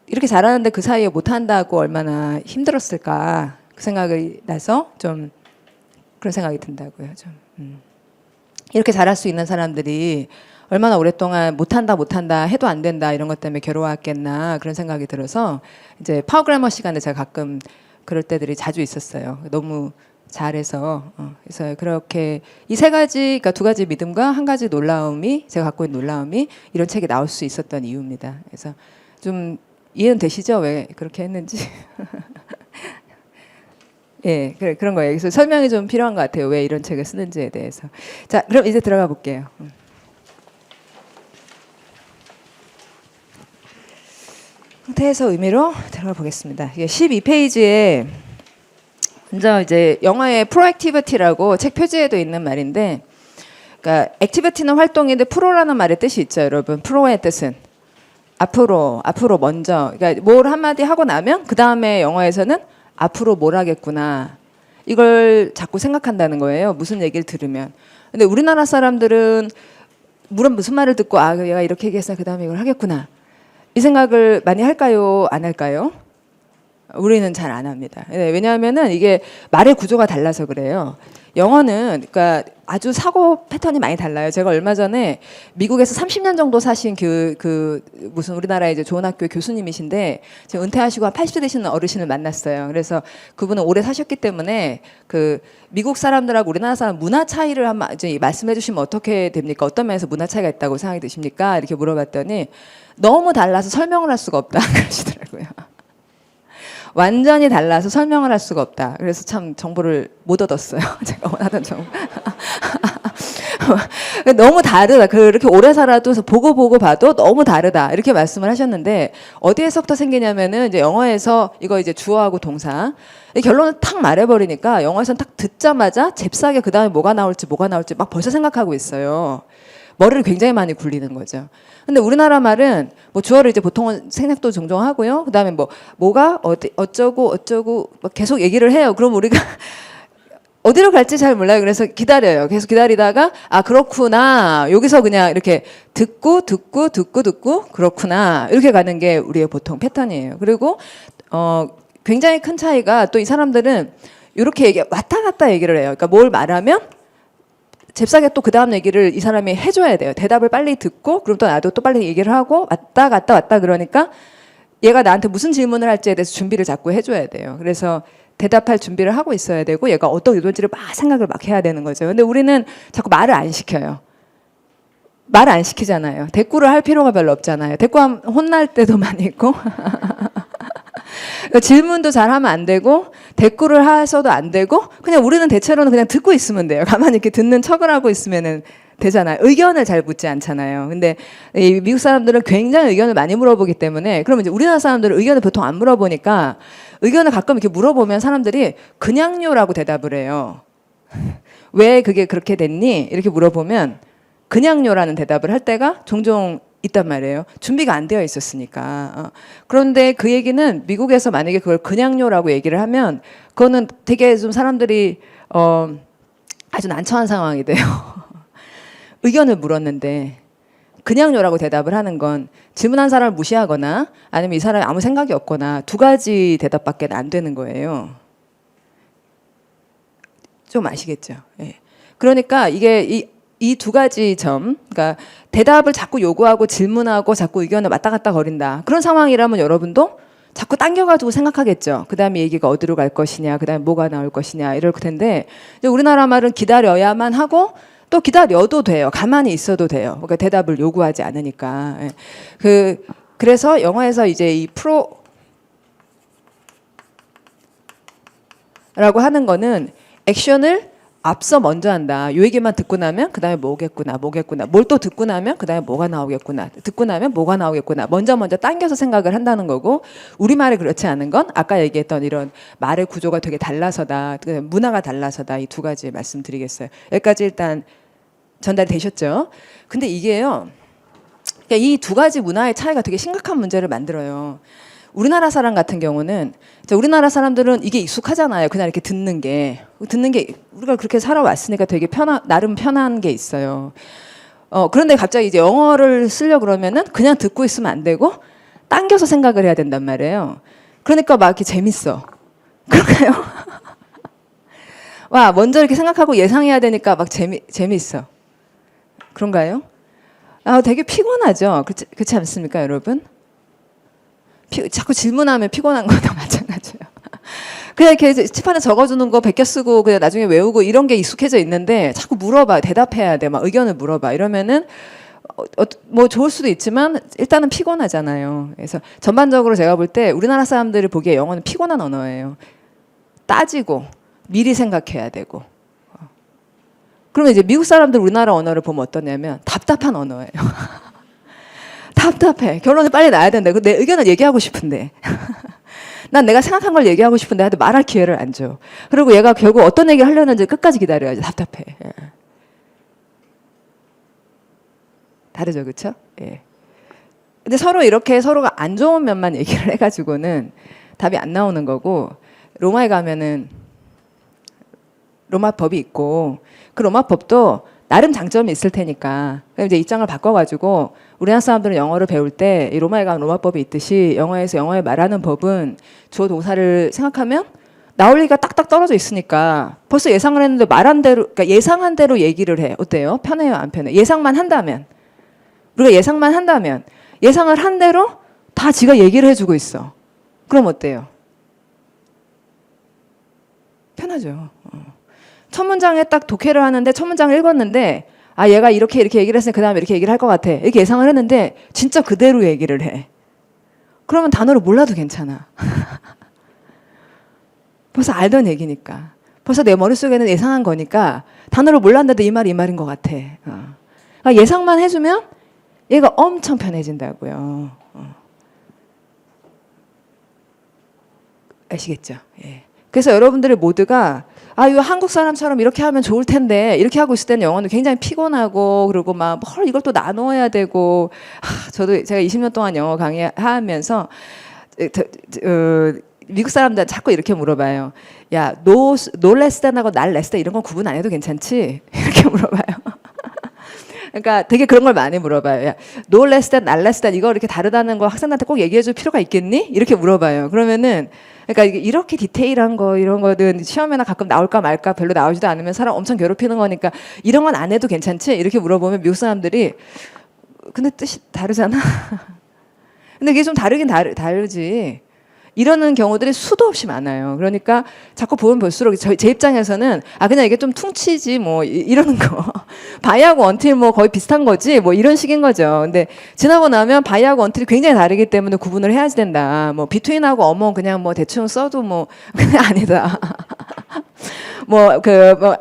이렇게 잘하는데 그 사이에 못한다고 얼마나 힘들었을까 그 생각이 나서 좀 그런 생각이 든다고요. 좀 이렇게 잘할 수 있는 사람들이 얼마나 오랫동안 못한다 해도 안 된다 이런 것 때문에 괴로워했겠나 그런 생각이 들어서 이제 파워그래머 시간에 제가 가끔 그럴 때들이 자주 있었어요. 너무 잘해서 그래서 그렇게 이 세 가지 그러니까 두 가지 믿음과 한 가지 놀라움이 제가 갖고 있는 놀라움이 이런 책이 나올 수 있었던 이유입니다. 그래서 좀 이해는 되시죠? 왜 그렇게 했는지? 예, 그런 거예요. 그래서 설명이 좀 필요한 것 같아요. 왜 이런 책을 쓰는지에 대해서. 자, 그럼 이제 들어가 볼게요. 상태에서 의미로 들어가 보겠습니다. 이게 12페이지에 먼저 이제 영어의 프로액티비티라고 책 표지에도 있는 말인데, 그러니까 액티비티는 활동인데 프로라는 말의 뜻이 있죠, 여러분. 프로의 뜻은 앞으로 먼저. 그러니까 뭘 한마디 하고 나면 그 다음에 영어에서는 앞으로 뭘 하겠구나. 이걸 자꾸 생각한다는 거예요. 무슨 얘기를 들으면. 근데 우리나라 사람들은 물론 무슨 말을 듣고 얘가 이렇게 얘기해서 그 다음에 이걸 하겠구나. 이 생각을 많이 할까요? 안 할까요? 우리는 잘 안 합니다. 왜냐하면은 이게 말의 구조가 달라서 그래요. 영어는 그러니까 아주 사고 패턴이 많이 달라요. 제가 얼마 전에 미국에서 30년 정도 사신 무슨 우리나라의 이제 좋은 학교 교수님이신데 지금 은퇴하시고 한 80세 되시는 어르신을 만났어요. 그래서 그분은 오래 사셨기 때문에 미국 사람들하고 우리나라 사람 문화 차이를 이제 말씀해 주시면 어떻게 됩니까? 어떤 면에서 문화 차이가 있다고 생각이 드십니까? 이렇게 물어봤더니 너무 달라서 설명을 할 수가 없다 그러시더라고요. 완전히 달라서 설명을 할 수가 없다. 그래서 참 정보를 못 얻었어요. 제가 원하던 정보. 너무 다르다. 그렇게 오래 살아도 보고 봐도 너무 다르다. 이렇게 말씀을 하셨는데 어디에서부터 생기냐면은 이제 영어에서 이거 이제 주어하고 동사 이 결론을 탁 말해버리니까 영어에서는 딱 듣자마자 잽싸게 그 다음에 뭐가 나올지 막 벌써 생각하고 있어요. 머리를 굉장히 많이 굴리는 거죠. 근데 우리나라 말은 뭐 주어를 이제 보통은 생략도 종종 하고요. 그 다음에 뭐가 어쩌고 막 계속 얘기를 해요. 그럼 우리가 어디로 갈지 잘 몰라요. 그래서 기다려요. 계속 기다리다가 아 그렇구나. 여기서 그냥 이렇게 듣고 그렇구나. 이렇게 가는 게 우리의 보통 패턴이에요. 그리고 굉장히 큰 차이가 또 이 사람들은 이렇게 왔다 갔다 얘기를 해요. 그러니까 뭘 말하면 잽싸게 또 그 다음 얘기를 이 사람이 해줘야 돼요. 대답을 빨리 듣고 그럼 또 나도 또 빨리 얘기를 하고 왔다 갔다 그러니까 얘가 나한테 무슨 질문을 할지에 대해서 준비를 자꾸 해줘야 돼요. 그래서 대답할 준비를 하고 있어야 되고 얘가 어떤 의도인지를 막 생각을 막 해야 되는 거죠. 근데 우리는 자꾸 말을 안 시켜요. 말을 안 시키잖아요. 대꾸를 할 필요가 별로 없잖아요. 대꾸하면 혼날 때도 많이 있고 질문도 잘 하면 안 되고 대꾸를 하셔도 안 되고 그냥 우리는 대체로는 그냥 듣고 있으면 돼요. 가만히 이렇게 듣는 척을 하고 있으면은 되잖아요. 의견을 잘 묻지 않잖아요. 근데 이 미국 사람들은 굉장히 의견을 많이 물어보기 때문에 그러면 이제 우리나라 사람들은 의견을 보통 안 물어보니까 의견을 가끔 이렇게 물어보면 사람들이 그냥요라고 대답을 해요. 왜 그게 그렇게 됐니? 이렇게 물어보면 그냥요라는 대답을 할 때가 종종 있단 말이에요. 준비가 안 되어 있었으니까. 그런데 그 얘기는 미국에서 만약에 그걸 그냥요라고 얘기를 하면 그거는 되게 좀 사람들이 아주 난처한 상황이 돼요. 의견을 물었는데 그냥요라고 대답을 하는 건 질문한 사람을 무시하거나 아니면 이 사람이 아무 생각이 없거나 두 가지 대답밖에 안 되는 거예요. 좀 아시겠죠? 예. 그러니까 이게 이 두 가지 점, 그러니까 대답을 자꾸 요구하고 질문하고 자꾸 의견을 왔다 갔다 거린다. 그런 상황이라면 여러분도 자꾸 당겨가지고 생각하겠죠. 그 다음에 얘기가 어디로 갈 것이냐, 그 다음에 뭐가 나올 것이냐 이럴 텐데 우리나라 말은 기다려야만 하고 또 기다려도 돼요. 가만히 있어도 돼요. 그러니까 대답을 요구하지 않으니까. 그래서 영화에서 이제 이 프로라고 하는 거는 액션을 앞서 먼저 한다. 이 얘기만 듣고 나면 그 다음에 뭐겠구나. 뭘 또 듣고 나면 그 다음에 뭐가 나오겠구나. 듣고 나면 뭐가 나오겠구나. 먼저 당겨서 생각을 한다는 거고 우리말이 그렇지 않은 건 아까 얘기했던 이런 말의 구조가 되게 달라서다. 문화가 달라서다. 이 두 가지 말씀드리겠어요. 여기까지 일단 전달이 되셨죠? 근데 이게요. 이 두 가지 문화의 차이가 되게 심각한 문제를 만들어요. 우리나라 사람 같은 경우는 우리나라 사람들은 이게 익숙하잖아요. 그냥 이렇게 듣는 게 우리가 그렇게 살아왔으니까 되게 나름 편한 게 있어요. 그런데 갑자기 이제 영어를 쓰려고 그러면은 그냥 듣고 있으면 안 되고 당겨서 생각을 해야 된단 말이에요. 그러니까 막 이렇게 재밌어. 그런가요? 와, 먼저 이렇게 생각하고 예상해야 되니까 막 재밌어. 그런가요? 되게 피곤하죠. 그렇지 않습니까, 여러분? 자꾸 질문하면 피곤한 거나 마찬가지예요. 그냥 이렇게 칠판에 적어주는 거 베껴 쓰고 그냥 나중에 외우고 이런 게 익숙해져 있는데 자꾸 물어봐, 대답해야 돼, 막 의견을 물어봐 이러면은 뭐 좋을 수도 있지만 일단은 피곤하잖아요. 그래서 전반적으로 제가 볼 때 우리나라 사람들이 보기에 영어는 피곤한 언어예요. 따지고 미리 생각해야 되고. 그러면 이제 미국 사람들 우리나라 언어를 보면 어떠냐면 답답한 언어예요. 답답해. 결론을 빨리 나야 된다. 내 의견을 얘기하고 싶은데. 난 내가 생각한 걸 얘기하고 싶은데 하여튼 말할 기회를 안 줘. 그리고 얘가 결국 어떤 얘기를 하려는지 끝까지 기다려야지. 답답해. 예. 다르죠, 그렇죠? 예. 근데 서로 이렇게 서로가 안 좋은 면만 얘기를 해가지고는 답이 안 나오는 거고 로마에 가면은 로마 법이 있고 그 로마 법도 나름 장점이 있을 테니까 이제 입장을 바꿔가지고 우리나라 사람들은 영어를 배울 때 이 로마에 가면 로마법이 있듯이 영어에서 영어에 말하는 법은 주어 동사를 생각하면 나올 얘기가 딱딱 떨어져 있으니까 벌써 예상을 했는데 말한 대로 그러니까 예상한 대로 얘기를 해. 어때요? 편해요? 안 편해요? 예상만 한다면 우리가 예상만 한다면 예상을 한 대로 다 지가 얘기를 해주고 있어. 그럼 어때요? 편하죠. 첫 문장에 딱 독해를 하는데 첫 문장을 읽었는데 아 얘가 이렇게 얘기를 했으니 그 다음에 이렇게 얘기를 할 것 같아. 이렇게 예상을 했는데 진짜 그대로 얘기를 해. 그러면 단어를 몰라도 괜찮아. 벌써 알던 얘기니까. 벌써 내 머릿속에는 예상한 거니까 단어를 몰랐는데도 이 말이 이 말인 것 같아. 그러니까 예상만 해주면 얘가 엄청 편해진다고요. 아시겠죠? 예. 그래서 여러분들이 모두가 이거 한국 사람처럼 이렇게 하면 좋을 텐데 이렇게 하고 있을 때는 영어는 굉장히 피곤하고 그리고 막 이걸 또 나눠야 되고 저도 제가 20년 동안 영어 강의하면서 미국 사람들 자꾸 이렇게 물어봐요. 야, no less than하고 not less than 이런 건 구분 안 해도 괜찮지? 이렇게 물어봐요. 그러니까 되게 그런 걸 많이 물어봐요. 야, no less than, not less than 이거 이렇게 다르다는 거 학생한테 꼭 얘기해 줄 필요가 있겠니? 이렇게 물어봐요. 그러면은 그러니까 이렇게 디테일한 거 이런 거는 시험에나 가끔 나올까 말까 별로 나오지도 않으면 사람 엄청 괴롭히는 거니까 이런 건 안 해도 괜찮지? 이렇게 물어보면 미국 사람들이 근데 뜻이 다르잖아. 근데 이게 좀 다르긴 다르지. 이러는 경우들이 수도 없이 많아요. 그러니까 자꾸 보면 볼수록 제 입장에서는 그냥 이게 좀 퉁치지 뭐 이러는 거. 바이하고 언틸 뭐 거의 비슷한 거지 뭐 이런 식인 거죠. 근데 지나고 나면 바이하고 언틸이 굉장히 다르기 때문에 구분을 해야 된다. 뭐 비트윈하고 어머 그냥 뭐 대충 써도 뭐 그냥 아니다.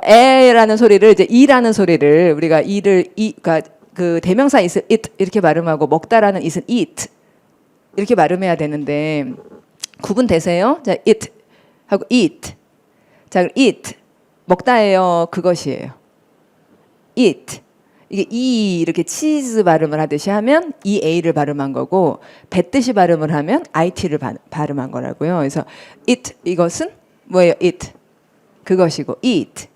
에라는 소리를 이제 이라는 소리를 우리가 그러니까 그 대명사 is은 it 이렇게 발음하고 먹다라는 is은 eat 이렇게 발음해야 되는데 구분되세요? 자, it 하고 eat. 자, eat 먹다예요. 그것이에요. eat 이게 이렇게 치즈 발음을 하듯이 하면 ea를 발음한 거고 뱉듯이 발음을 하면 it를 발음한 거라고요. 그래서 it 이것은 뭐예요? it 그것이고 eat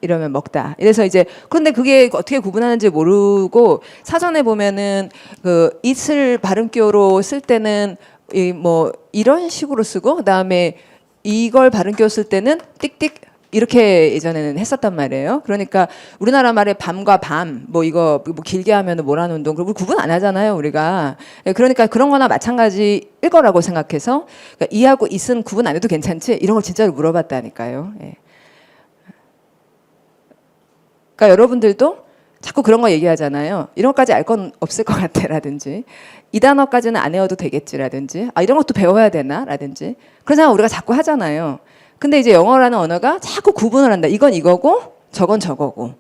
이러면 먹다. 이래서 이제 그런데 그게 어떻게 구분하는지 모르고 사전에 보면은 그 it을 발음교로 쓸 때는 뭐 이런 식으로 쓰고 그다음에 이걸 발음교 쓸 때는 띡띡 이렇게 예전에는 했었단 말이에요. 그러니까 우리나라 말에 밤과 밤 뭐 이거 뭐 길게 하면은 뭐라는 운동 그리고 구분 안 하잖아요 우리가. 그러니까 그런 거나 마찬가지일 거라고 생각해서 그러니까 이하고 it은 구분 안 해도 괜찮지 이런 걸 진짜로 물어봤다니까요. 예. 그러니까 여러분들도 자꾸 그런 거 얘기하잖아요. 이런 것까지 알 건 없을 것 같아라든지 이 단어까지는 안 외워도 되겠지라든지 이런 것도 배워야 되나라든지 그런 생각 우리가 자꾸 하잖아요. 근데 이제 영어라는 언어가 자꾸 구분을 한다. 이건 이거고 저건 저거고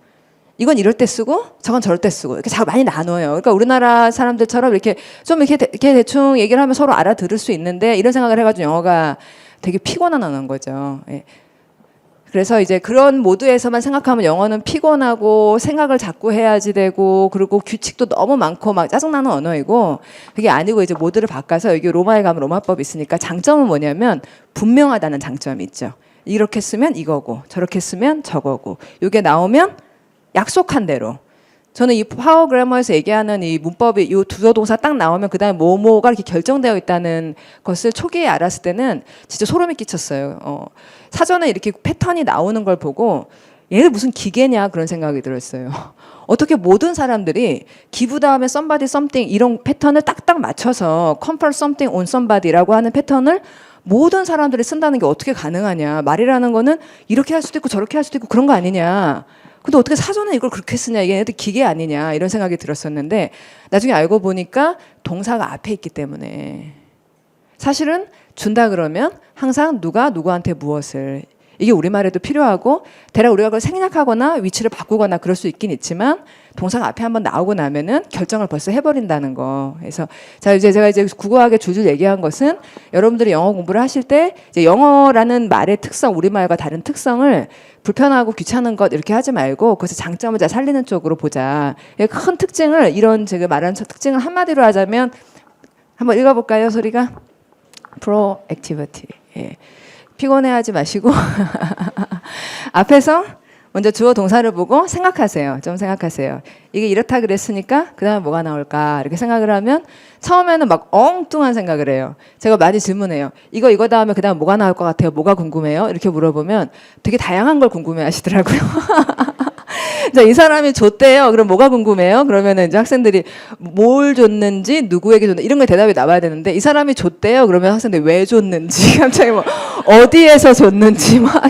이건 이럴 때 쓰고 저건 저럴 때 쓰고 이렇게 자꾸 많이 나눠요. 그러니까 우리나라 사람들처럼 이렇게 좀 이렇게 대충 얘기를 하면 서로 알아들을 수 있는데 이런 생각을 해가지고 영어가 되게 피곤한 언어인 거죠. 예. 그래서 이제 그런 모드에서만 생각하면 영어는 피곤하고 생각을 자꾸 해야지 되고 그리고 규칙도 너무 많고 막 짜증나는 언어이고 그게 아니고 이제 모드를 바꿔서 여기 로마에 가면 로마법이 있으니까 장점은 뭐냐면 분명하다는 장점이 있죠. 이렇게 쓰면 이거고 저렇게 쓰면 저거고 이게 나오면 약속한 대로 저는 이 파워 그래머에서 얘기하는 이 문법이 이 주어 동사 딱 나오면 그다음에 뭐뭐가 이렇게 결정되어 있다는 것을 초기에 알았을 때는 진짜 소름이 끼쳤어요. 사전에 이렇게 패턴이 나오는 걸 보고 얘네 무슨 기계냐 그런 생각이 들었어요. 어떻게 모든 사람들이 기부 다음에 somebody something 이런 패턴을 딱딱 맞춰서 confer something on somebody라고 하는 패턴을 모든 사람들이 쓴다는 게 어떻게 가능하냐. 말이라는 거는 이렇게 할 수도 있고 저렇게 할 수도 있고 그런 거 아니냐. 근데 어떻게 사전에 이걸 그렇게 쓰냐. 이게 얘네들 기계 아니냐. 이런 생각이 들었었는데 나중에 알고 보니까 동사가 앞에 있기 때문에 사실은 준다 그러면 항상 누가 누구한테 무엇을 이게 우리말에도 필요하고 대략 우리가 그걸 생략하거나 위치를 바꾸거나 그럴 수 있긴 있지만 동사가 앞에 한번 나오고 나면은 결정을 벌써 해버린다는 거. 그래서 자 이제 제가 이제 구구하게 줄줄 얘기한 것은 여러분들이 영어 공부를 하실 때 이제 영어라는 말의 특성, 우리말과 다른 특성을 불편하고 귀찮은 것 이렇게 하지 말고 그것의 장점을 잘 살리는 쪽으로 보자. 큰 특징을 이런 제가 말한 특징을 한마디로 하자면 한번 읽어볼까요, 소리가? proactivity. 예. 피곤해하지 마시고 앞에서 먼저 주어 동사를 보고 생각하세요. 좀 생각하세요. 이게 이렇다 그랬으니까 그 다음에 뭐가 나올까 이렇게 생각을 하면 처음에는 막 엉뚱한 생각을 해요. 제가 많이 질문해요. 이거 다음에 그 다음에 뭐가 나올 것 같아요? 뭐가 궁금해요? 이렇게 물어보면 되게 다양한 걸 궁금해 하시더라고요. 자, 이 사람이 줬대요. 그럼 뭐가 궁금해요? 그러면은 이제 학생들이 뭘 줬는지, 누구에게 줬는지 이런 거 대답이 나와야 되는데 이 사람이 줬대요. 그러면 학생들이 왜 줬는지, 갑자기 뭐 어디에서 줬는지 막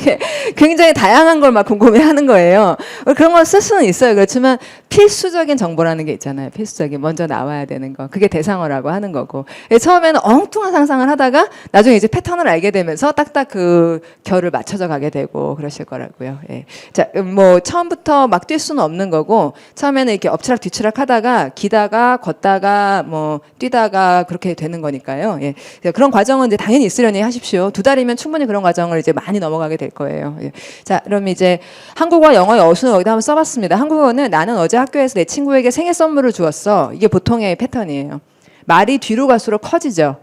굉장히 다양한 걸 막 궁금해하는 거예요. 그런 걸 쓸 수는 있어요. 그렇지만 필수적인 정보라는 게 있잖아요. 필수적인 먼저 나와야 되는 거. 그게 대상어라고 하는 거고. 처음에는 엉뚱한 상상을 하다가 나중에 이제 패턴을 알게 되면서 딱딱 그 결을 맞춰져 가게 되고 그러실 거라고요. 예. 자, 뭐 처음부터 막 뛸 수는 없는 거고 처음에는 이렇게 엎치락 뒤치락 하다가 기다가 걷다가 뭐 뛰다가 그렇게 되는 거니까요. 예. 그런 과정은 이제 당연히 있으려니 하십시오. 2달이면 충분히 그런 과정을 이제 많이 넘어가게 될 거예요. 예. 자, 그럼 이제 한국어, 영어의 어순을 여기다 한번 써봤습니다. 한국어는 나는 어제 학교에서 내 친구에게 생일 선물을 주었어. 이게 보통의 패턴이에요. 말이 뒤로 갈수록 커지죠.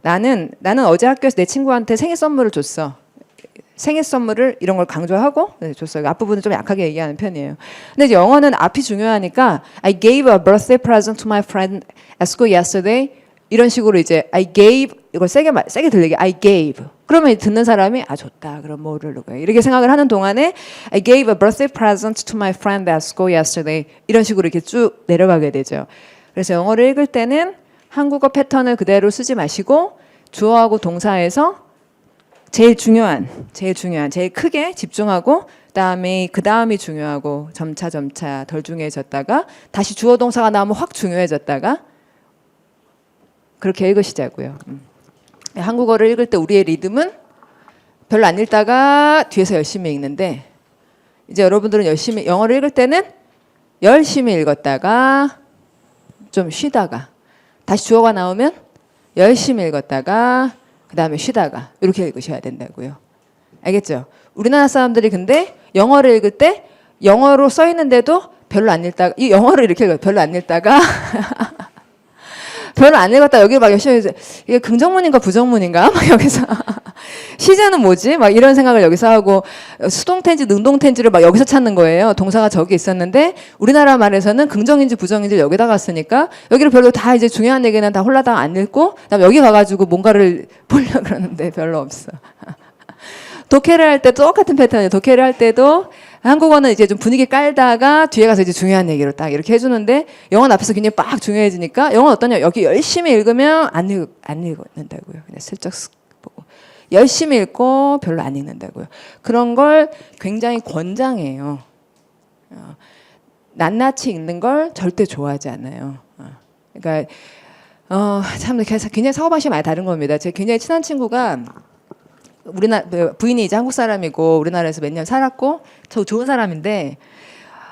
나는 어제 학교에서 내 친구한테 생일 선물을 줬어. 생일 선물을 이런 걸 강조하고 줬어요. 앞부분은 좀 약하게 얘기하는 편이에요. 근데 이제 영어는 앞이 중요하니까 I gave a birthday present to my friend at school yesterday. 이런 식으로 이제 I gave 이걸 세게 들리게 I gave. 그러면 듣는 사람이 아 좋다. 그럼 뭐를 누구야? 이렇게 생각을 하는 동안에 I gave a birthday present to my friend at school yesterday. 이런 식으로 이렇게 쭉 내려가게 되죠. 그래서 영어를 읽을 때는 한국어 패턴을 그대로 쓰지 마시고 주어하고 동사에서 제일 중요한, 제일 크게 집중하고 그 다음이 중요하고 점차 덜 중요해졌다가 다시 주어 동사가 나오면 확 중요해졌다가 그렇게 읽으시자고요. 한국어를 읽을 때 우리의 리듬은 별로 안 읽다가 뒤에서 열심히 읽는데 이제 여러분들은 열심히 영어를 읽을 때는 열심히 읽었다가 좀 쉬다가 다시 주어가 나오면 열심히 읽었다가 그 다음에 쉬다가 이렇게 읽으셔야 된다고요. 알겠죠? 우리나라 사람들이 근데 영어를 읽을 때 영어로 써 있는데도 별로 안 읽다가 이 영어를 이렇게 읽어요. 별로 안 읽다가 별로 안 읽었다 여기 막 열심히 이게 긍정문인가 부정문인가 막 여기서 시제는 뭐지? 막 이런 생각을 여기서 하고 수동태인지 능동태인지를 막 여기서 찾는 거예요. 동사가 저기 있었는데 우리나라 말에서는 긍정인지 부정인지 여기다가 쓰니까 여기를 별로 다 이제 중요한 얘기는 다 홀라당 안 읽고 그다음에 여기 가가지고 뭔가를 보려고 그러는데 별로 없어. 독해를 할 때 똑같은 패턴이에요. 독해를 할 때도 한국어는 이제 좀 분위기 깔다가 뒤에 가서 이제 중요한 얘기로 딱 이렇게 해주는데 영어는 앞에서 굉장히 빡 중요해지니까 영어는 어떠냐 여기 열심히 읽으면 안 읽는다고요. 그냥 슬쩍 보고 열심히 읽고 별로 안 읽는다고요. 그런 걸 굉장히 권장해요. 낱낱이 읽는 걸 절대 좋아하지 않아요. 그러니까 참 굉장히 사고방식이 많이 다른 겁니다. 제 굉장히 친한 친구가 부인이 이제 한국 사람이고 우리나라에서 몇 년 살았고 저 좋은 사람인데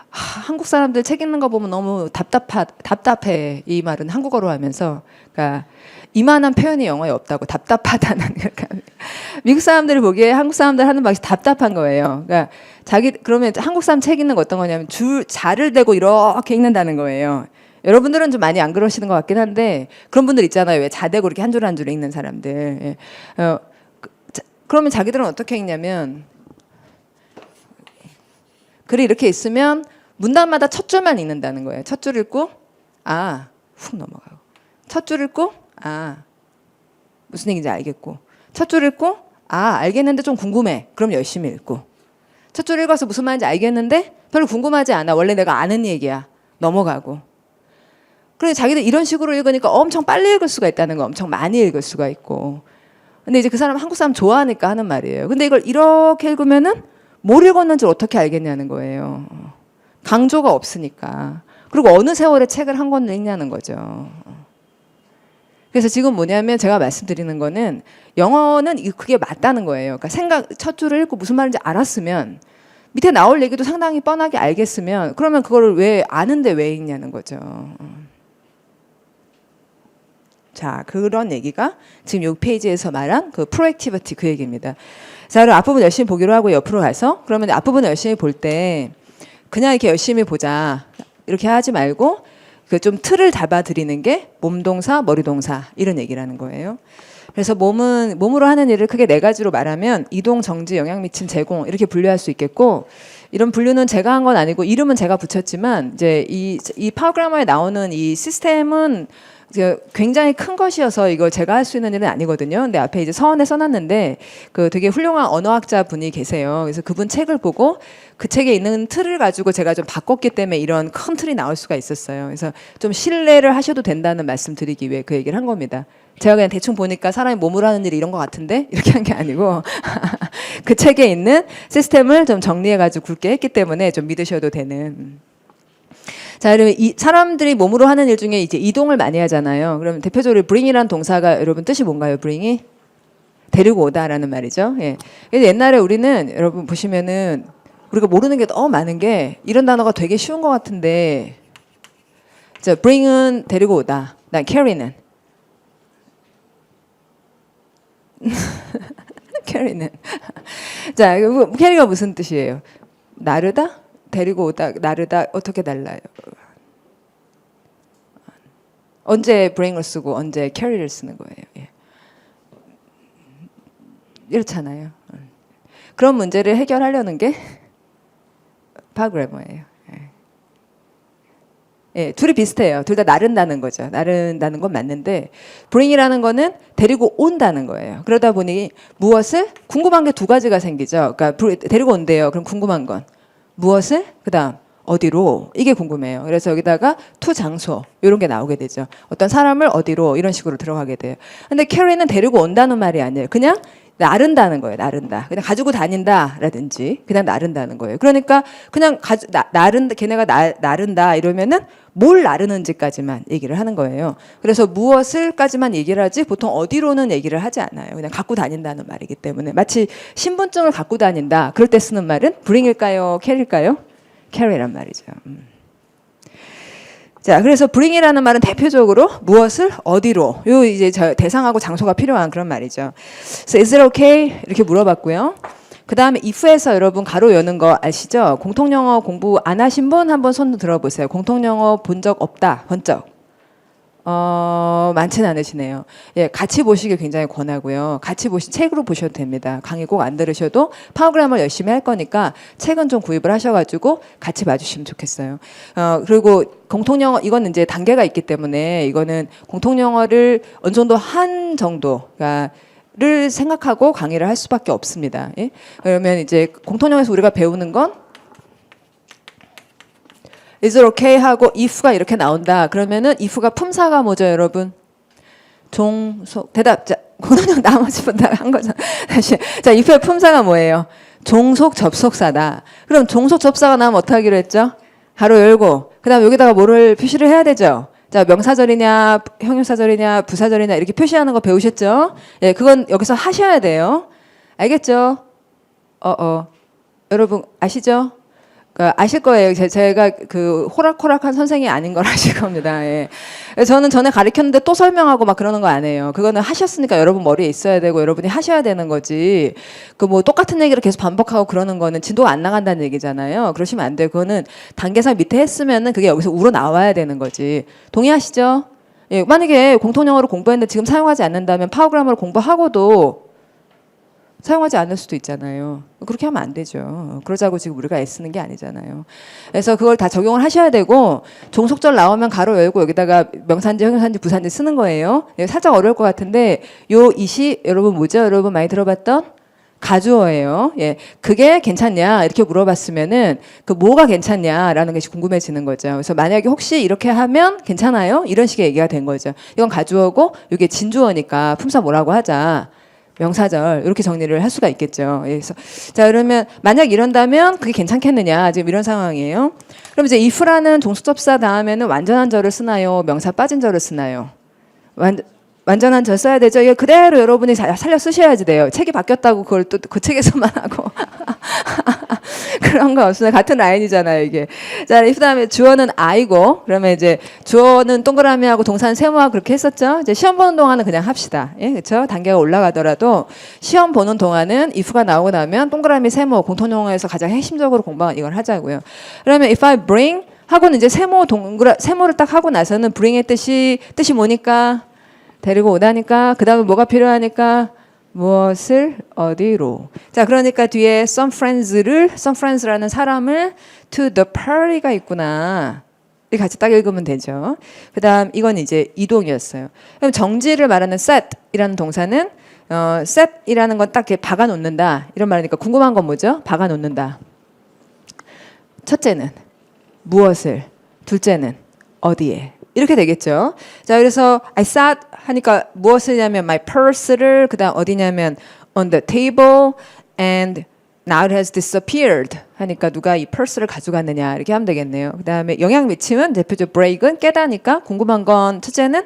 한국 사람들 책 읽는 거 보면 너무 답답해. 이 말은 한국어로 하면서 그러니까 이만한 표현이 영어에 없다고 답답하다는 그러니까 미국 사람들이 보기에 한국 사람들 하는 방식이 답답한 거예요. 그러니까 그러면 한국 사람 책 읽는 거 어떤 거냐면 자를 대고 이렇게 읽는다는 거예요. 여러분들은 좀 많이 안 그러시는 것 같긴 한데 그런 분들 있잖아요. 왜 자대고 이렇게 한 줄 한 줄 읽는 사람들. 그러면 자기들은 어떻게 읽냐면 글이 이렇게 있으면 문단마다 첫 줄만 읽는다는 거예요. 첫 줄 읽고 훅 넘어가고 첫 줄 읽고 무슨 얘기인지 알겠고 첫 줄 읽고 알겠는데 좀 궁금해. 그럼 열심히 읽고 첫 줄 읽어서 무슨 말인지 알겠는데 별로 궁금하지 않아. 원래 내가 아는 얘기야. 넘어가고 그런데 자기들 이런 식으로 읽으니까 엄청 빨리 읽을 수가 있다는 거 엄청 많이 읽을 수가 있고 근데 이제 그 사람 한국 사람 좋아하니까 하는 말이에요. 근데 이걸 이렇게 읽으면은 뭘 읽었는지 어떻게 알겠냐는 거예요. 강조가 없으니까. 그리고 어느 세월에 책을 한 권을 읽냐는 거죠. 그래서 지금 뭐냐면 제가 말씀드리는 거는 영어는 그게 맞다는 거예요. 그러니까 첫 줄을 읽고 무슨 말인지 알았으면 밑에 나올 얘기도 상당히 뻔하게 알겠으면 그러면 그거를 왜 아는데 왜 읽냐는 거죠. 자, 그런 얘기가 지금 이 페이지에서 말한 그 프로액티비티 그 얘기입니다. 자, 그럼 앞부분 열심히 보기로 하고 옆으로 가서 그러면 앞부분 열심히 볼 때 그냥 이렇게 열심히 보자 이렇게 하지 말고 그 좀 틀을 잡아드리는 게 몸동사, 머리동사 이런 얘기라는 거예요. 그래서 몸으로 하는 일을 크게 4가지로 말하면 이동, 정지, 영향 미친, 제공 이렇게 분류할 수 있겠고 이런 분류는 제가 한 건 아니고 이름은 제가 붙였지만 이제 이 파워그래머에 나오는 이 시스템은 굉장히 큰 것이어서 이걸 제가 할 수 있는 일은 아니거든요. 근데 앞에 이제 서원에 써놨는데 그 되게 훌륭한 언어학자 분이 계세요. 그래서 그분 책을 보고 그 책에 있는 틀을 가지고 제가 좀 바꿨기 때문에 이런 큰 틀이 나올 수가 있었어요. 그래서 좀 신뢰를 하셔도 된다는 말씀 드리기 위해 그 얘기를 한 겁니다. 제가 그냥 대충 보니까 사람이 몸으로 하는 일이 이런 것 같은데 이렇게 한 게 아니고 그 책에 있는 시스템을 좀 정리해가지고 굵게 했기 때문에 좀 믿으셔도 되는. 자, 그러면 이 사람들이 몸으로 하는 일 중에 이제 이동을 많이 하잖아요. 그럼 대표적으로 bring이라는 동사가 여러분 뜻이 뭔가요? bring이 데리고 오다라는 말이죠. 예. 그래서 옛날에 우리는 여러분 보시면은 우리가 모르는 게 너무 많은 게 이런 단어가 되게 쉬운 것 같은데, 자, bring은 데리고 오다, 난 carry는 carry는 자, carry가 무슨 뜻이에요? 나르다? 데리고 오다, 나르다 어떻게 달라요? 언제 bring을 쓰고 언제 carry를 쓰는 거예요? 예. 이렇잖아요. 그런 문제를 해결하려는 게 파그래머예요. 예. 예, 둘이 비슷해요. 둘 다 나른다는 거죠. 나른다는 건 맞는데 bring이라는 거는 데리고 온다는 거예요. 그러다 보니 무엇을 궁금한 게 두 가지가 생기죠. 그러니까 데리고 온대요. 그럼 궁금한 건 무엇을? 그다음 어디로? 이게 궁금해요. 그래서 여기다가 to 장소 이런 게 나오게 되죠. 어떤 사람을 어디로 이런 식으로 들어가게 돼요. 근데 carry는 데리고 온다는 말이 아니에요. 그냥 나른다는 거예요. 나른다. 그냥 가지고 다닌다라든지 그냥 나른다는 거예요. 그러니까 그냥 나른다, 걔네가 나른다 이러면은 뭘 나르는지까지만 얘기를 하는 거예요. 그래서 무엇을까지만 얘기를 하지 보통 어디로는 얘기를 하지 않아요. 그냥 갖고 다닌다는 말이기 때문에 마치 신분증을 갖고 다닌다. 그럴 때 쓰는 말은 bring일까요? carry일까요? carry란 말이죠. 자, 그래서 bring이라는 말은 대표적으로 무엇을 어디로, 요 이제 대상하고 장소가 필요한 그런 말이죠. So is it okay? 이렇게 물어봤고요. 그 다음에 if에서 여러분 가로 여는 거 아시죠? 공통영어 공부 안 하신 분 한번 손 들어보세요. 공통영어 본 적 없다, 번쩍. 많지는 않으시네요. 예, 같이 보시길 굉장히 권하고요. 같이 책으로 보셔도 됩니다. 강의 꼭 안 들으셔도 파워그래머를 열심히 할 거니까 책은 좀 구입을 하셔가지고 같이 봐주시면 좋겠어요. 그리고 공통영어, 이거는 이제 단계가 있기 때문에 이거는 공통영어를 어느 정도 한 정도, 를 생각하고 강의를 할 수밖에 없습니다. 예? 그러면 이제 공통영어에서 우리가 배우는 건 is it okay 하고 if가 이렇게 나온다. 그러면은 if가 품사가 뭐죠, 여러분? 종속 대답. 자, 공통영 나머지 분 다 한 거죠. 다시. 자, if의 품사가 뭐예요? 종속 접속사다. 그럼 종속 접사가 나오면 어떻게 하기로 했죠? 가로 열고 그다음 여기다가 뭐를 표시를 해야 되죠? 자, 명사절이냐, 형용사절이냐, 부사절이냐 이렇게 표시하는 거 배우셨죠? 예, 그건 여기서 하셔야 돼요. 알겠죠? 여러분 아시죠? 아실 거예요. 제가 그 호락호락한 선생이 아닌 걸 아실 겁니다. 예. 저는 전에 가르쳤는데 또 설명하고 막 그러는 거 아니에요. 그거는 하셨으니까 여러분 머리에 있어야 되고 여러분이 하셔야 되는 거지. 그 뭐 똑같은 얘기를 계속 반복하고 그러는 거는 진도가 안 나간다는 얘기잖아요. 그러시면 안 돼요. 그거는 단계상 밑에 했으면은 그게 여기서 우러 나와야 되는 거지. 동의하시죠? 예. 만약에 공통영어로 공부했는데 지금 사용하지 않는다면 파워그래머로 공부하고도 사용하지 않을 수도 있잖아요. 그렇게 하면 안 되죠. 그러자고 지금 우리가 애쓰는 게 아니잖아요. 그래서 그걸 다 적용을 하셔야 되고 종속절 나오면 가로 열고 여기다가 명사인지 형용사인지 부사인지 쓰는 거예요. 살짝 어려울 것 같은데 요 이시 여러분 뭐죠? 여러분 많이 들어봤던 가주어예요. 예, 그게 괜찮냐 이렇게 물어봤으면은 그 뭐가 괜찮냐라는 것이 궁금해지는 거죠. 그래서 만약에 혹시 이렇게 하면 괜찮아요? 이런 식의 얘기가 된 거죠. 이건 가주어고 이게 진주어니까 품사 뭐라고 하자. 명사절 이렇게 정리를 할 수가 있겠죠. 그래서 자, 그러면 만약 이런다면 그게 괜찮겠느냐 지금 이런 상황이에요. 그럼 이제 if라는 종속접사 다음에는 완전한 절을 쓰나요? 명사 빠진 절을 쓰나요? 완전한 절 써야 되죠. 이거 그대로 여러분이 살려 쓰셔야지 돼요. 책이 바뀌었다고 그걸 또 그 책에서만 하고 그런 거 없어요. 같은 라인이잖아요, 이게. 자, 이 다음에 주어는 I고, 그러면 이제 주어는 동그라미하고 동사는 세모하고 그렇게 했었죠. 이제 시험 보는 동안은 그냥 합시다. 예, 그렇죠? 단계가 올라가더라도 시험 보는 동안은 if가 나오고 나면 동그라미 세모 공통영어에서 가장 핵심적으로 공부한 이걸 하자고요. 그러면 if I bring 하고는 이제 세모를 딱 하고 나서는 bring의 뜻이 뭐니까? 데리고 오다니까. 그 다음에 뭐가 필요하니까? 무엇을 어디로. 자, 그러니까 뒤에 some friends라는 사람을 to the party가 있구나. 이 같이 딱 읽으면 되죠. 그다음 이건 이제 이동이었어요. 그럼 정지를 말하는 set이라는 동사는 set이라는 건 딱 이렇게 박아 놓는다 이런 말이니까 궁금한 건 뭐죠? 박아 놓는다. 첫째는 무엇을, 둘째는 어디에 이렇게 되겠죠. 자, 그래서 I sat 하니까 무엇이냐면 my purse를 그다음 어디냐면 on the table and now it has disappeared 하니까 누가 이 purse를 가져갔느냐 이렇게 하면 되겠네요. 그다음에 영향 미침은 대표적 break은 깨다니까 궁금한 건 첫째는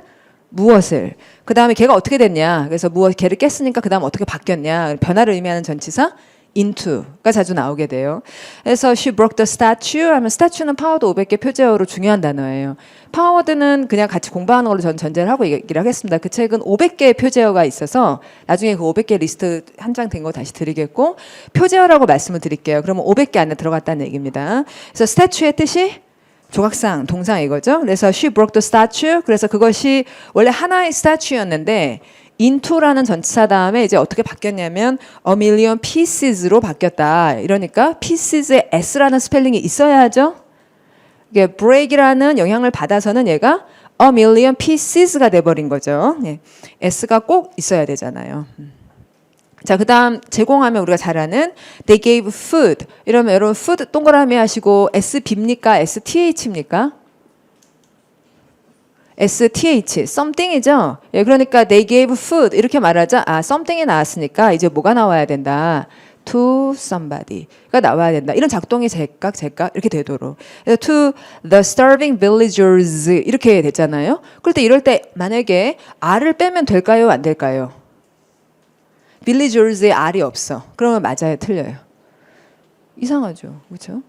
무엇을, 그다음에 걔가 어떻게 됐냐. 그래서 걔를 깼으니까 그다음 어떻게 바뀌었냐. 변화를 의미하는 전치사 into가 자주 나오게 돼요. 그래서 she broke the statue 하면 statue는 파워드 500개 표제어로 중요한 단어예요. 파워드는 그냥 같이 공부하는 걸로 전 전제를 하고 얘기를 하겠습니다. 그 책은 500개의 표제어가 있어서 나중에 그 500개 리스트 한 장 된 거 다시 드리겠고 표제어라고 말씀을 드릴게요. 그러면 500개 안에 들어갔다는 얘기입니다. 그래서 statue의 뜻이 조각상, 동상 이거죠. 그래서 she broke the statue. 그래서 그것이 원래 하나의 statue였는데 into라는 전치사 다음에 이제 어떻게 바뀌었냐면 a million pieces로 바뀌었다. 이러니까 pieces에 s라는 스펠링이 있어야 하죠. 이게 break이라는 영향을 받아서는 얘가 a million pieces가 돼버린 거죠. 네. s가 꼭 있어야 되잖아요. 자, 그 다음 제공하면 우리가 잘 아는 they gave food. 이러면 여러분 food 동그라미 하시고 SB입니까? STH입니까? STH, something이죠. 예, 그러니까 they gave food 이렇게 말하자. 아, something이 나왔으니까 이제 뭐가 나와야 된다. to somebody가 나와야 된다. 이런 작동이 제깍 이렇게 되도록. 그래서 to the starving villagers 이렇게 됐잖아요. 그럴 때 이럴 때 만약에 R을 빼면 될까요? 안 될까요? villagers에 R이 없어. 그러면 맞아요? 틀려요? 이상하죠. 그렇죠?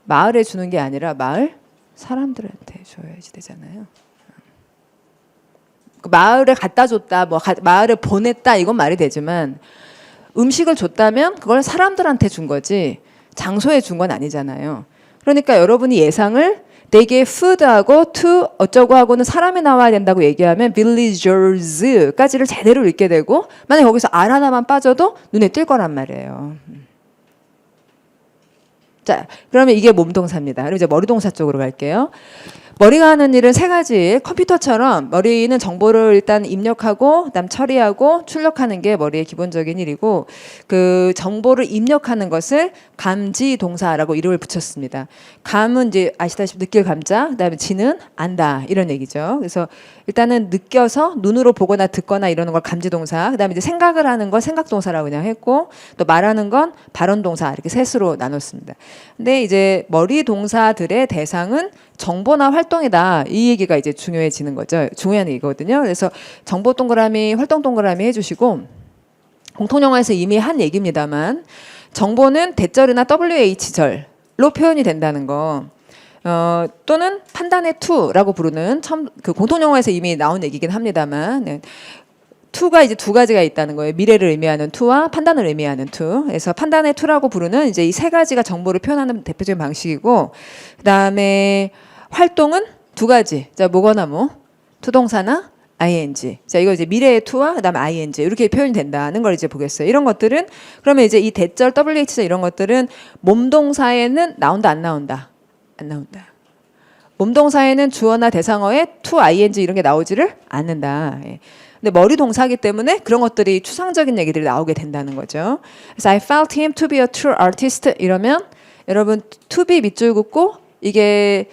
마을에 주는 게 아니라 마을 사람들한테 줘야지 되잖아요. 마을에 갖다 줬다, 뭐 마을에 보냈다 이건 말이 되지만 음식을 줬다면 그걸 사람들한테 준 거지 장소에 준 건 아니잖아요. 그러니까 여러분이 예상을 되게 food하고 to 어쩌고 하고는 사람이 나와야 된다고 얘기하면 villagers까지를 제대로 읽게 되고 만약 거기서 R 하나만 빠져도 눈에 띌 거란 말이에요. 자, 그러면 이게 몸동사입니다. 그럼 이제 머리동사 쪽으로 갈게요. 머리가 하는 일은 세 가지. 컴퓨터처럼 머리는 정보를 일단 입력하고 그다음 처리하고 출력하는 게 머리의 기본적인 일이고 그 정보를 입력하는 것을 감지 동사라고 이름을 붙였습니다. 감은 이제 아시다시피 느낄 감자, 그다음에 지는 안다 이런 얘기죠. 그래서 일단은 느껴서 눈으로 보거나 듣거나 이러는 걸 감지 동사, 그다음에 이제 생각을 하는 건 생각 동사라고 그냥 했고 또 말하는 건 발언 동사 이렇게 셋으로 나눴습니다. 근데 이제 머리 동사들의 대상은 정보나 활동이다. 이 얘기가 이제 중요해지는 거죠. 중요한 얘기거든요. 그래서 정보 동그라미, 활동 동그라미 해주시고 공통영어에서 이미 한 얘기입니다만 정보는 대절이나 WH절로 표현이 된다는 거. 또는 판단의 to라고 부르는 그 공통영어에서 이미 나온 얘기긴 합니다만 네. to가 이제 두 가지가 있다는 거예요. 미래를 의미하는 to와 판단을 의미하는 to. 그래서 판단의 to라고 부르는 이제 이 세 가지가 정보를 표현하는 대표적인 방식이고 그다음에 활동은 두 가지. 자, 뭐거나 뭐 투동사나 ing. 자, 이거 이제 미래의 to와 그다음에 ing 이렇게 표현이 된다는 걸 이제 보겠어요. 이런 것들은 그러면 이제 이 대절 WH절 이런 것들은 몸동사에는 나온다 안 나온다? 안 나온다. 몸동사에는 주어나 대상어에 to, ing 이런 게 나오지를 않는다. 예. 근데 머리 동사이기 때문에 그런 것들이 추상적인 얘기들이 나오게 된다는 거죠. 그래서 I felt him to be a true artist 이러면 여러분 to be 밑줄 긋고 이게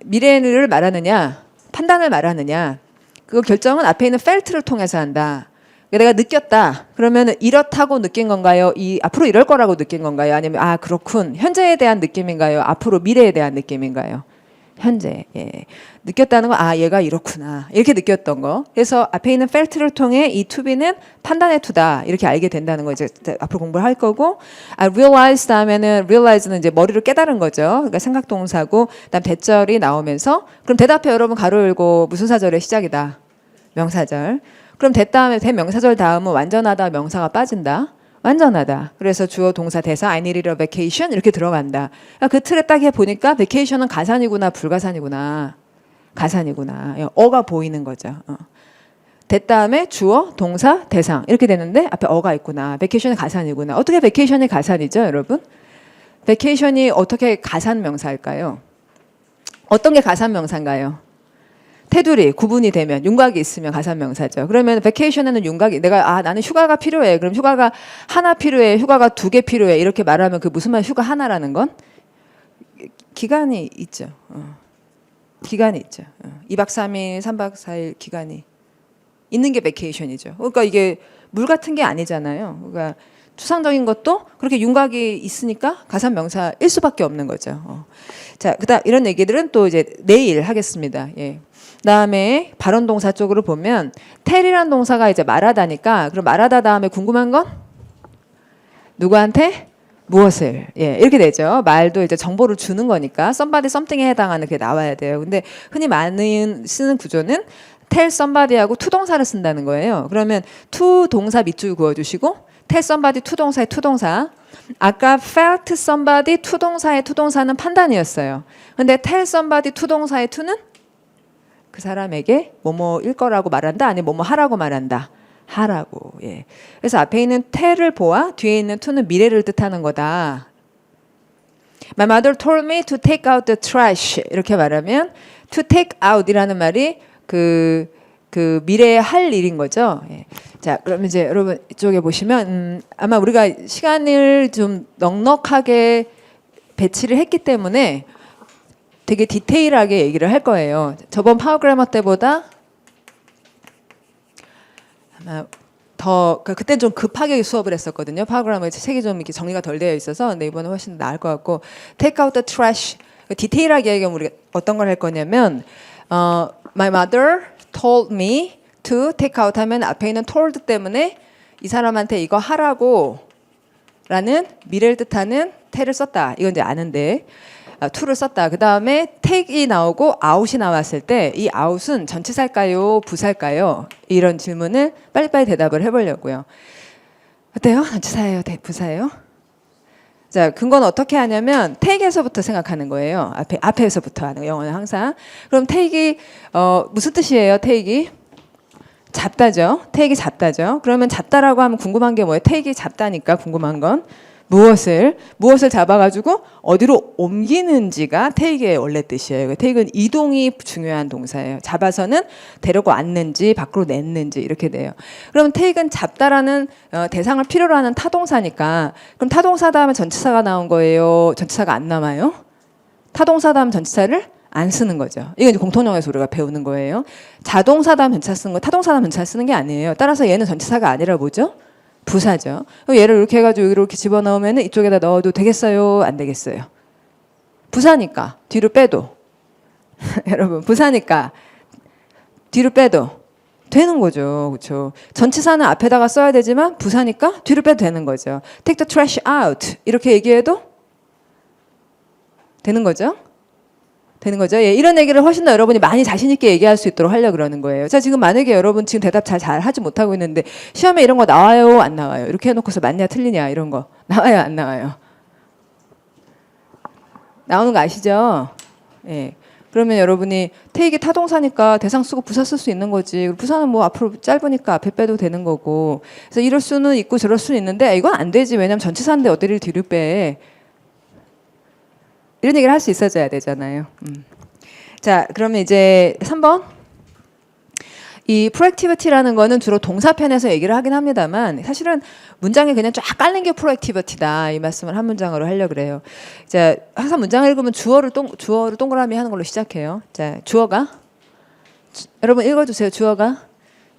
미래를 말하느냐 판단을 말하느냐 그 결정은 앞에 있는 felt를 통해서 한다. 내가 느꼈다. 그러면 이렇다고 느낀 건가요? 앞으로 이럴 거라고 느낀 건가요? 아니면 아 그렇군. 현재에 대한 느낌인가요? 앞으로 미래에 대한 느낌인가요? 현재. 예. 느꼈다는 거, 아, 얘가 이렇구나. 이렇게 느꼈던 거. 그래서 앞에 있는 felt를 통해 이 to be는 판단의 to다. 이렇게 알게 된다는 거 이제 앞으로 공부를 할 거고, realized 하면은, realize는 이제 머리를 깨달은 거죠. 그러니까 생각 동사고, 그다음 대절이 나오면서, 그럼 대답해 여러분 가로 열고 무슨 사절의 시작이다? 명사절. 그럼 됐다음에 대명사절 다음은 완전하다 명사가 빠진다. 완전하다. 그래서 주어 동사 대사 I needed a vacation 이렇게 들어간다. 그 틀에 딱 해보니까 vacation은 가산이구나 불가산이구나. 가산이구나. 어가 보이는 거죠. 됐다음에 주어 동사 대상 이렇게 되는데 앞에 어가 있구나. vacation이 가산이구나. 어떻게 vacation이 가산이죠 여러분? vacation이 어떻게 가산 명사일까요? 어떤 게 가산명사인가요? 테두리 구분이 되면 윤곽이 있으면 가산명사죠. 그러면 vacation에는 윤곽이 내가 나는 휴가가 필요해. 그럼 휴가가 하나 필요해. 휴가가 2개 필요해. 이렇게 말하면 그 무슨 말 휴가 하나라는 건 기간이 있죠. 기간이 있죠. 2박 3일, 3박 4일 기간이 있는 게 vacation이죠. 그러니까 이게 물 같은 게 아니잖아요. 그러니까 추상적인 것도 그렇게 윤곽이 있으니까 가산명사일 수밖에 없는 거죠. 자, 그다음 이런 얘기들은 또 이제 내일 하겠습니다. 예. 그다음에 발언동사 쪽으로 보면 텔이란 동사가 이제 말하다니까 그럼 말하다 다음에 궁금한 건 누구한테 무엇을 이렇게 되죠. 말도 이제 정보를 주는 거니까 somebody something에 해당하는 게 나와야 돼요. 근데 흔히 많은 쓰는 구조는 tell somebody하고 to 동사를 쓴다는 거예요. 그러면 to 동사 밑줄 그어주시고 tell somebody to 동사의 to 동사. 아까 felt somebody to 동사의 to 동사는 판단이었어요. 근데 tell somebody to 동사의 to는 그 사람에게 뭐뭐일 거라고 말한다 아니면 뭐뭐 하라고 말한다. 하라고. 예. 그래서 앞에 있는 tell을 보아 뒤에 있는 to는 미래를 뜻하는 거다. My mother told me to take out the trash. 이렇게 말하면 to take out이라는 말이 그 미래에 할 일인 거죠. 예. 자, 그럼 이제 여러분 이쪽에 보시면 아마 우리가 시간을 좀 넉넉하게 배치를 했기 때문에 되게 디테일하게 얘기를 할 거예요. 저번 파워그래머 때보다 아마 더 그때는 좀 급하게 수업을 했었거든요. 파워그래머의 책이 좀 이렇게 정리가 덜 되어 있어서 근데 이번에 훨씬 나을 것 같고 take out the trash 디테일하게 얘기하면 우리가 어떤 걸 할 거냐면 my mother told me to take out 하면 앞에 있는 told 때문에 이 사람한테 이거 하라고 라는 미래를 뜻하는 tell을 썼다. 이건 이제 아는데 to를 썼다. 그 다음에 take이 나오고 out이 나왔을 때 이 out은 전치사일까요? 부사일까요? 이런 질문을 빨리빨리 대답을 해보려고요. 어때요? 전치사예요? 부사예요? 자, 근거는 어떻게 하냐면 take에서부터 생각하는 거예요. 앞에서부터 하는 거, 영어는 항상. 그럼 take이 무슨 뜻이에요? take이? 잡다죠. take이 잡다죠. 그러면 잡다라고 하면 궁금한 게 뭐예요? take이 잡다니까 궁금한 건 무엇을 잡아가지고 어디로 옮기는지가 take의 원래 뜻이에요. take는 이동이 중요한 동사예요. 잡아서는 데리고 왔는지 밖으로 냈는지 이렇게 돼요. 그럼 take는 잡다라는 대상을 필요로 하는 타동사니까 그럼 타동사 다음에 전치사가 나온 거예요. 전치사가 안 남아요. 타동사 다음 전치사를 안 쓰는 거죠. 이건 이제 공통영어에서 우리가 배우는 거예요. 자동사 다음 전치사 쓰는 거 타동사 다음 전치사 쓰는 게 아니에요. 따라서 얘는 전치사가 아니라 뭐죠? 부사죠. 얘를 이렇게 해가지고 여기로 이렇게 집어넣으면 이쪽에다 넣어도 되겠어요? 안 되겠어요? 부사니까 뒤로 빼도 여러분 부사니까 뒤로 빼도 되는 거죠. 그렇죠? 전치사는 앞에다가 써야 되지만 부사니까 뒤로 빼도 되는 거죠. Take the trash out 이렇게 얘기해도 되는 거죠. 되는 거죠. 예, 이런 얘기를 훨씬 더 여러분이 많이 자신 있게 얘기할 수 있도록 하려고 그러는 거예요. 자, 지금 만약에 여러분 지금 대답 잘 하지 못하고 있는데 시험에 이런 거 나와요? 안 나와요? 이렇게 해놓고서 맞냐 틀리냐 이런 거 나와요? 안 나와요? 나오는 거 아시죠? 예. 그러면 여러분이 take이 타동사니까 대상 쓰고 부사 쓸 수 있는 거지. 부사는 뭐 앞으로 짧으니까 앞에 빼도 되는 거고. 그래서 이럴 수는 있고 저럴 수는 있는데 이건 안 되지. 왜냐면 전치사인데 어디를 뒤로 빼. 이런 얘기를 할 수 있어줘야 되잖아요. 자, 그러면 이제 3번. 이 proactivity라는 거는 주로 동사편에서 얘기를 하긴 합니다만 사실은 문장에 그냥 쫙 깔린 게 proactivity다. 이 말씀을 한 문장으로 하려고 그래요. 자, 항상 문장을 읽으면 주어를 동그라미 하는 걸로 시작해요. 자, 주어가 여러분 읽어주세요. 주어가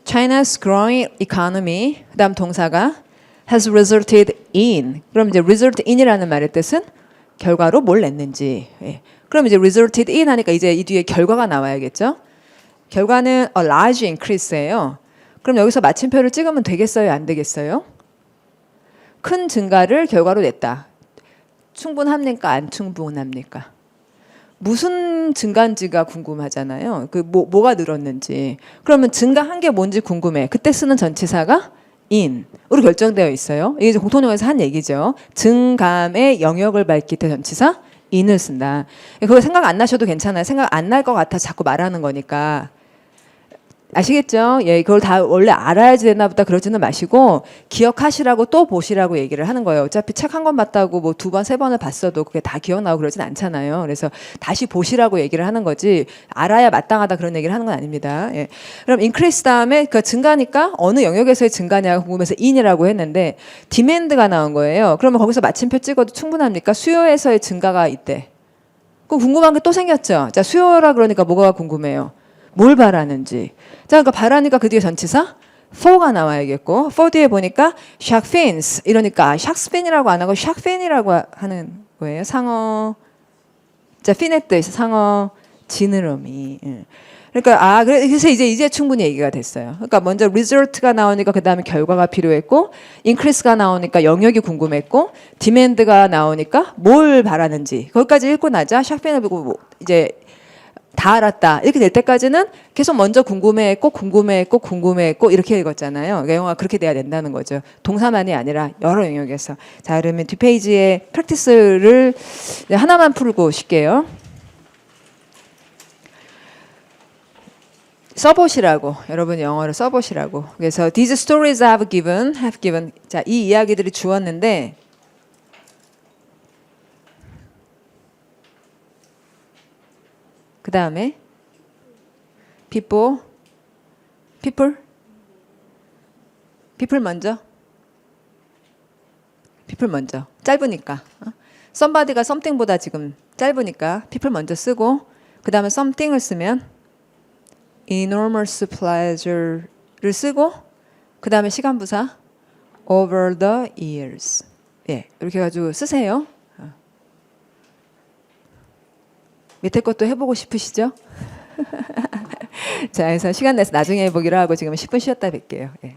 China's growing economy. 그다음 동사가 has resulted in. 그럼 이제 result in이라는 말의 뜻은 결과로 뭘 냈는지. 예. 그럼 이제 resulted in 하니까 이제 이 뒤에 결과가 나와야겠죠. 결과는 a large increase예요. 그럼 여기서 마침표를 찍으면 되겠어요? 안 되겠어요? 큰 증가를 결과로 냈다. 충분합니까? 안 충분합니까? 무슨 증가인지가 궁금하잖아요. 그 뭐가 늘었는지. 그러면 증가한 게 뭔지 궁금해. 그때 쓰는 전치사가 in으로 결정되어 있어요. 이게 이제 공통영어에서 한 얘기죠. 증감의 영역을 밝힐 때 전치사 in을 쓴다. 그거 생각 안 나셔도 괜찮아요. 생각 안 날 것 같아서 자꾸 말하는 거니까. 아시겠죠? 예, 그걸 다 원래 알아야지 되나 보다 그러지는 마시고 기억하시라고 또 보시라고 얘기를 하는 거예요. 어차피 책 한 권 봤다고 뭐 두 번, 세 번을 봤어도 그게 다 기억나고 그러진 않잖아요. 그래서 다시 보시라고 얘기를 하는 거지 알아야 마땅하다 그런 얘기를 하는 건 아닙니다. 예. 그럼 increase 다음에 그 증가니까 어느 영역에서의 증가냐가 궁금해서 in이라고 했는데 demand가 나온 거예요. 그러면 거기서 마침표 찍어도 충분합니까? 수요에서의 증가가 있대. 그럼 궁금한 게 또 생겼죠. 자, 수요라 그러니까 뭐가 궁금해요? 뭘 바라는지. 자, 그러니까 바라니까 그 뒤에 전치사 for가 나와야겠고, for 뒤에 보니까 shark fins 이러니까 shark fin이라고 안 하고 shark fin이라고 하는 거예요. 상어. 자, fin의 뜻 상어 지느러미. 그러니까 그래서 이제 충분히 얘기가 됐어요. 그러니까 먼저 result가 나오니까 그 다음에 결과가 필요했고, increase가 나오니까 영역이 궁금했고, demand가 나오니까 뭘 바라는지 거기까지 읽고 나자 shark fin을 보고 이제 다 알았다. 이렇게 될 때까지는 계속 먼저 궁금해했고 이렇게 읽었잖아요. 그러니까 영어가 그렇게 돼야 된다는 거죠. 동사만이 아니라 여러 영역에서. 자, 그러면 뒷페이지에 프랙티스를 하나만 풀고 쉴게요. 써보시라고. 여러분 영어를 써보시라고. 그래서 these stories have given. 자, 이 이야기들이 주었는데 그 다음에 people 먼저 짧으니까 somebody가 something보다 지금 짧으니까 people 먼저 쓰고 그 다음에 something을 쓰면 enormous pleasure를 쓰고 그 다음에 시간부사 over the years. 예, 이렇게 해가지고 쓰세요. 밑에 것도 해보고 싶으시죠? 자, 그래서 시간 내서 나중에 해보기로 하고 지금 10분 쉬었다 뵐게요. 예.